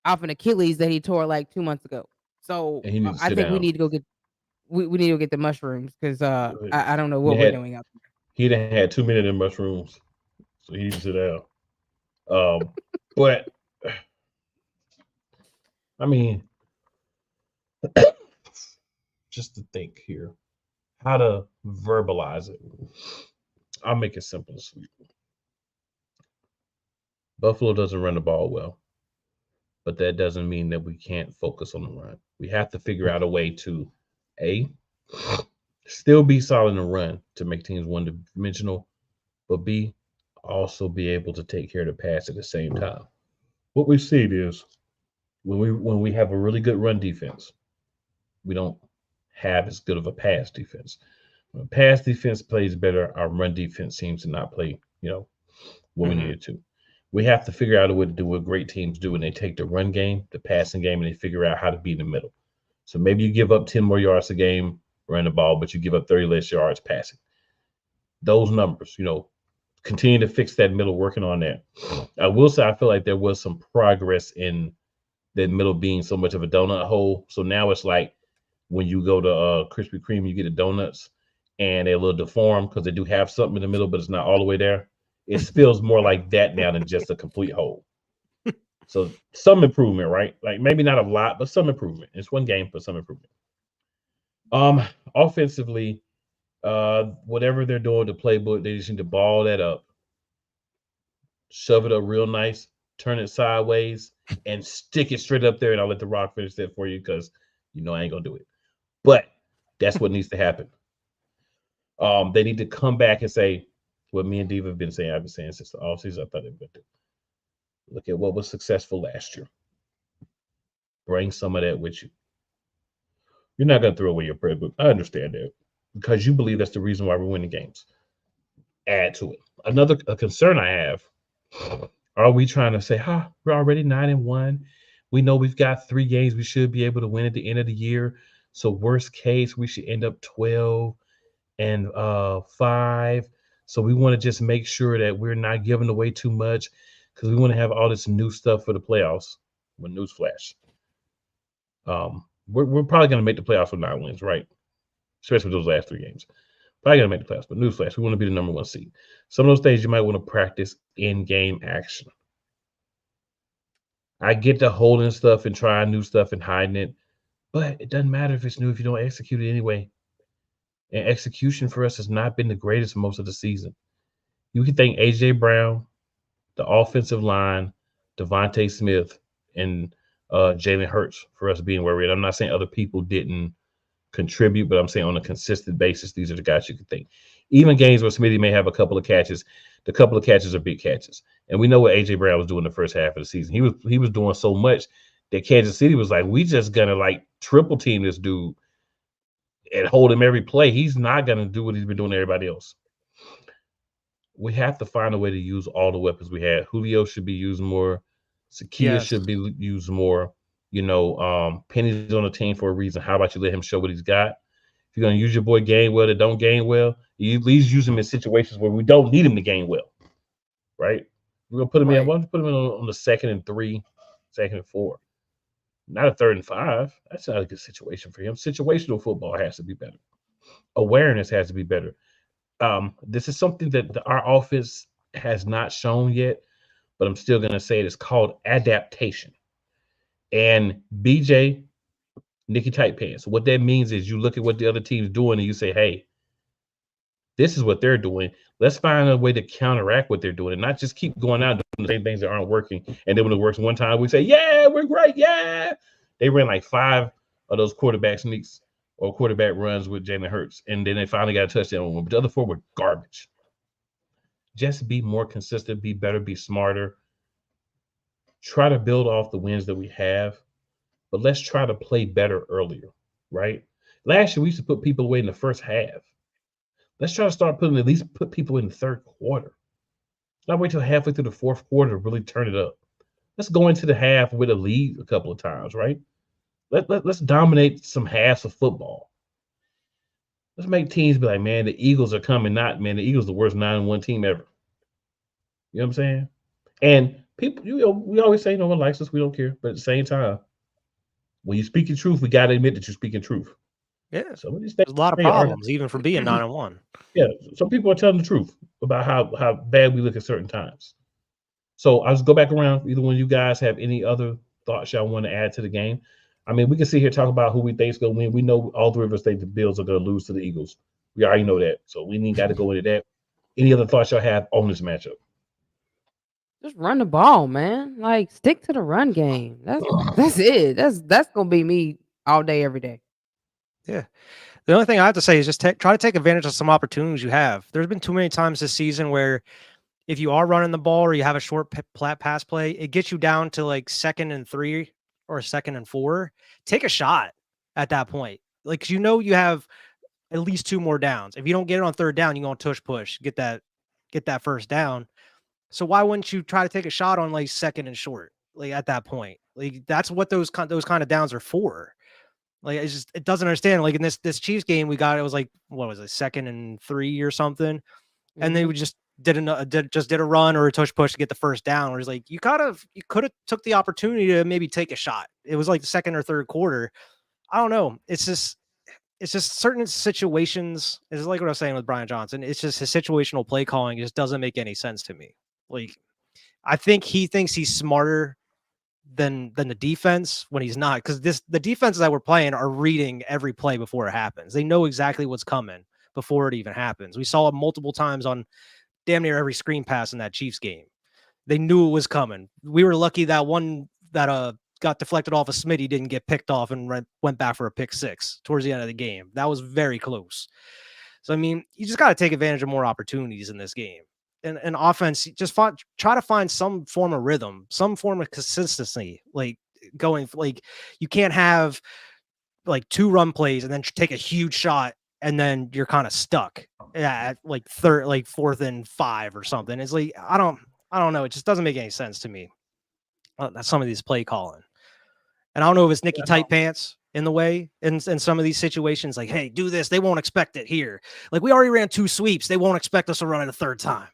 [SPEAKER 5] off an Achilles that he tore like 2 months ago. So I think we need to go get we need to go get the mushrooms, because I don't know what we're doing out there.
[SPEAKER 1] He done had too many of them mushrooms, so he needs to sit down. But I mean, just to think here, how to verbalize it. I'll make it simple and sweet. Buffalo doesn't run the ball well, but that doesn't mean that we can't focus on the run. We have to figure out a way to, A, still be solid in the run to make teams one-dimensional, but B, also be able to take care of the pass at the same time. What we've seen is when we have a really good run defense, we don't have as good of a pass defense. When pass defense plays better, our run defense seems to not play, what we needed to. We have to figure out a way to do what great teams do when they take the run game, the passing game, and they figure out how to be in the middle. So maybe you give up 10 more yards a game running the ball, but you give up 30 less yards passing. Those numbers, continue to fix that middle, working on that. I will say I feel like there was some progress in that middle being so much of a donut hole. So now it's like when you go to Krispy Kreme, you get the donuts and they're a little deformed because they do have something in the middle, but it's not all the way there. It feels more like that now than just a complete hole. So some improvement, right? Like maybe not a lot, but some improvement. It's one game, but some improvement. Offensively, whatever they're doing, the playbook, they just need to ball that up, shove it up real nice, turn it sideways, and stick it straight up there. And I'll let the Rock finish that for you because I ain't gonna do it. But that's what needs to happen. They need to come back and say what me and Diva have been saying. I've been saying since the offseason. I thought they would do. Look at what was successful last year. Bring some of that with you. You're not gonna throw away your playbook. I understand that because you believe that's the reason why we're winning games. Add to it. Another concern I have. Are we trying to say, we're already 9-1. We know we've got 3 games we should be able to win at the end of the year. So worst case, we should end up 12-5. So we want to just make sure that we're not giving away too much because we want to have all this new stuff for the playoffs. With newsflash, we're probably going to make the playoffs with 9 wins, right? Especially with those last 3 games. Probably going to make the playoffs, but newsflash, we want to be the number 1 seed. Some of those things you might want to practice in-game action. I get the holding stuff and trying new stuff and hiding it, but it doesn't matter if it's new if you don't execute it anyway. And execution for us has not been the greatest most of the season. You can thank A.J. Brown, the offensive line, Devontae Smith, and Jalen Hurts for us being where we're at. I'm not saying other people didn't contribute, but I'm saying on a consistent basis, these are the guys you can think. Even games where Smitty may have a couple of catches, the couple of catches are big catches. And we know what A.J. Brown was doing the first half of the season. He was doing so much that Kansas City was like, we just gonna like triple team this dude and hold him every play. He's not gonna do what he's been doing to everybody else. We have to find a way to use all the weapons we have. Julio should be used more. Sakia should be used more. Penny's on the team for a reason. How about you let him show what he's got? If you're going to use your boy Gainwell that don't gain well, you at least use him in situations where we don't need him to gain well, right? We're going to put him in. Why don't you put him in on the 2nd and 3, 2nd and 4? Not a 3rd and 5. That's not a good situation for him. Situational football has to be better. Awareness has to be better. This is something that our offense has not shown yet, but I'm still going to say it is called adaptation. And BJ, Nicky Tight Pants, what that means is you look at what the other team's doing and you say, hey, This is what they're doing. Let's find a way to counteract what they're doing and not just keep going out doing the same things that aren't working. And then when it works one time, we say, yeah, we're great. Yeah. They ran like 5 of those quarterback sneaks or quarterback runs with Jalen Hurts. And then they finally got a touchdown on one. But the other 4 were garbage. Just be more consistent, be better, be smarter. Try to build off the wins that we have. But let's try to play better earlier, right? Last year, we used to put people away in the first half. Let's try to start at least put people in the third quarter. Not wait till halfway through the fourth quarter to really turn it up. Let's go into the half with a lead a couple of times, right? Let's dominate some halves of football. Let's make teams be like, man, the Eagles are coming. Not, man, the Eagles are the worst 9-1 team ever. You know what I'm saying? And people, we always say no one likes us, we don't care. But at the same time, when you speak the truth, we got to admit that you're speaking truth.
[SPEAKER 2] Yeah,
[SPEAKER 1] some of these
[SPEAKER 2] there's a lot of problems, even for being 9-1.
[SPEAKER 1] Yeah, some people are telling the truth about how bad we look at certain times. So I'll just go back around. Either one of you guys have any other thoughts y'all want to add to the game? I mean, we can sit here talk about who we think is going to win. We know all 3 of us think the Bills are going to lose to the Eagles. We already know that, so we ain't got to go into that. Any other thoughts y'all have on this matchup?
[SPEAKER 5] Just run the ball, man. Like, stick to the run game. That's it. That's gonna be me all day, every day.
[SPEAKER 2] Yeah. The only thing I have to say is just try to take advantage of some opportunities you have. There's been too many times this season where if you are running the ball or you have a short pass play, it gets you down to like 2nd and 3 or 2nd and 4. Take a shot at that point. Like, you have at least 2 more downs. If you don't get it on 3rd down, you're going to push, get that first down. So why wouldn't you try to take a shot on like 2nd and short? Like, at that point, like, that's what those kind of downs are for. Like, it doesn't understand. Like, in this Chiefs game, we got, it was like, what was it, 2nd and 3 or something, and they would just did a run or a push to get the first down. Where it's like, you could have took the opportunity to maybe take a shot. It was like the 2nd or 3rd quarter. I don't know. It's just certain situations. It's like what I was saying with Brian Johnson. It's just his situational play calling just doesn't make any sense to me. Like, I think he thinks he's smarter than the defense when he's not, because the defenses that we're playing are reading every play before it happens. They know exactly what's coming before it even happens. We saw it multiple times on damn near every screen pass in that Chiefs game. They knew it was coming. We were lucky that one that got deflected off of Smitty didn't get picked off and went back for a pick 6 towards the end of the game. That was very close. So, I mean, you just got to take advantage of more opportunities in this game. And offense, just try to find some form of rhythm, some form of consistency. Like, you can't have like 2 run plays and then take a huge shot and then you're kind of stuck at like 4th and 5 or something. It's like, I don't know. It just doesn't make any sense to me. Some of these play calling, and I don't know if it's Nicky Tight Pants in the way in some of these situations. Like, hey, do this. They won't expect it here. Like, we already ran 2 sweeps. They won't expect us to run it a 3rd time.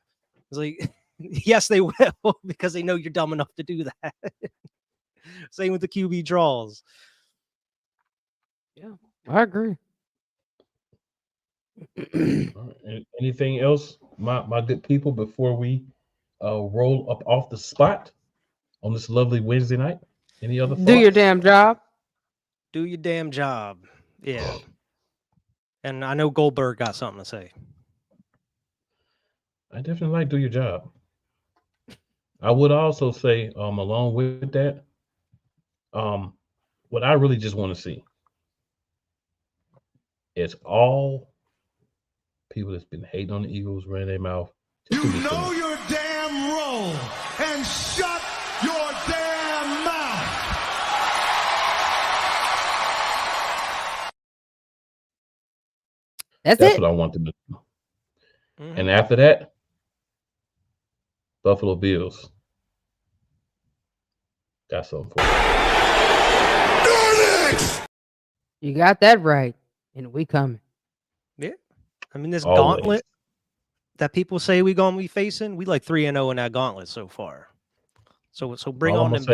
[SPEAKER 2] It's like, yes, they will, because they know you're dumb enough to do that. Same with the QB draws.
[SPEAKER 5] Yeah, I agree.
[SPEAKER 1] Anything else, my good people, before we roll up off the spot on this lovely Wednesday night? Any other thoughts?
[SPEAKER 5] Do your damn job.
[SPEAKER 2] Do your damn job. Yeah. And I know Goldberg got something to say.
[SPEAKER 1] I definitely like do your job. I would also say, along with that, what I really just want to see is all people that's been hating on the Eagles running their mouth.
[SPEAKER 7] You know your damn role and shut your damn mouth.
[SPEAKER 1] That's what I want them to do. And after that, Buffalo Bills got something for you.
[SPEAKER 5] You got that right, and we coming.
[SPEAKER 2] Yeah, I mean, this gauntlet that people say we gonna be facing, we like 3-0 in that gauntlet so far. So bring on them.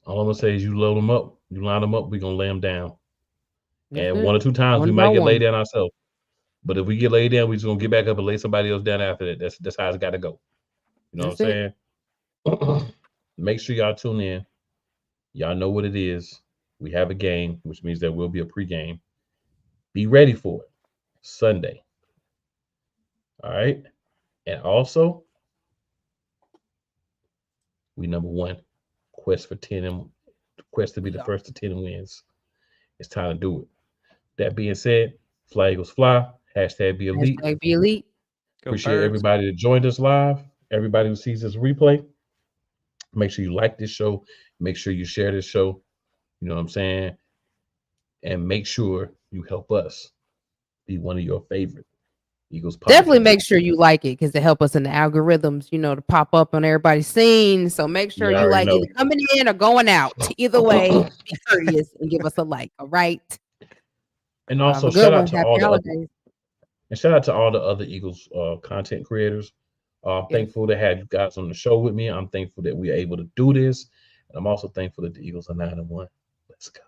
[SPEAKER 1] All I'm gonna say is you load them up, you line them up, we gonna lay them down. And 1 or 2 times we might get laid down ourselves. But if we get laid down, we just gonna get back up and lay somebody else down after that. That's how it's got to go. You know what I'm saying? Make sure y'all tune in. Y'all know what it is. We have a game, which means there will be a pregame. Be ready for it. Sunday. All right. And also, we number one, quest for 10 and quest to be the first to 10 wins. It's time to do it. That being said, Fly Eagles Fly, hashtag be elite.
[SPEAKER 5] Hashtag be elite.
[SPEAKER 1] Appreciate everybody that joined us live. Everybody who sees this replay. Make sure you like this show. Make sure you share this show. You know what I'm saying? And make sure you help us be one of your favorite Eagles podcasts.
[SPEAKER 5] Definitely make sure you like it because it help us in the algorithms, to pop up on everybody's scene. So make sure you like either coming in or going out. Either way, be courteous and give us a like. All right.
[SPEAKER 1] And also shout out to all the other Eagles content creators. Thankful to have you guys on the show with me. I'm thankful that we're able to do this. And I'm also thankful that the Eagles are 9-1. Let's go.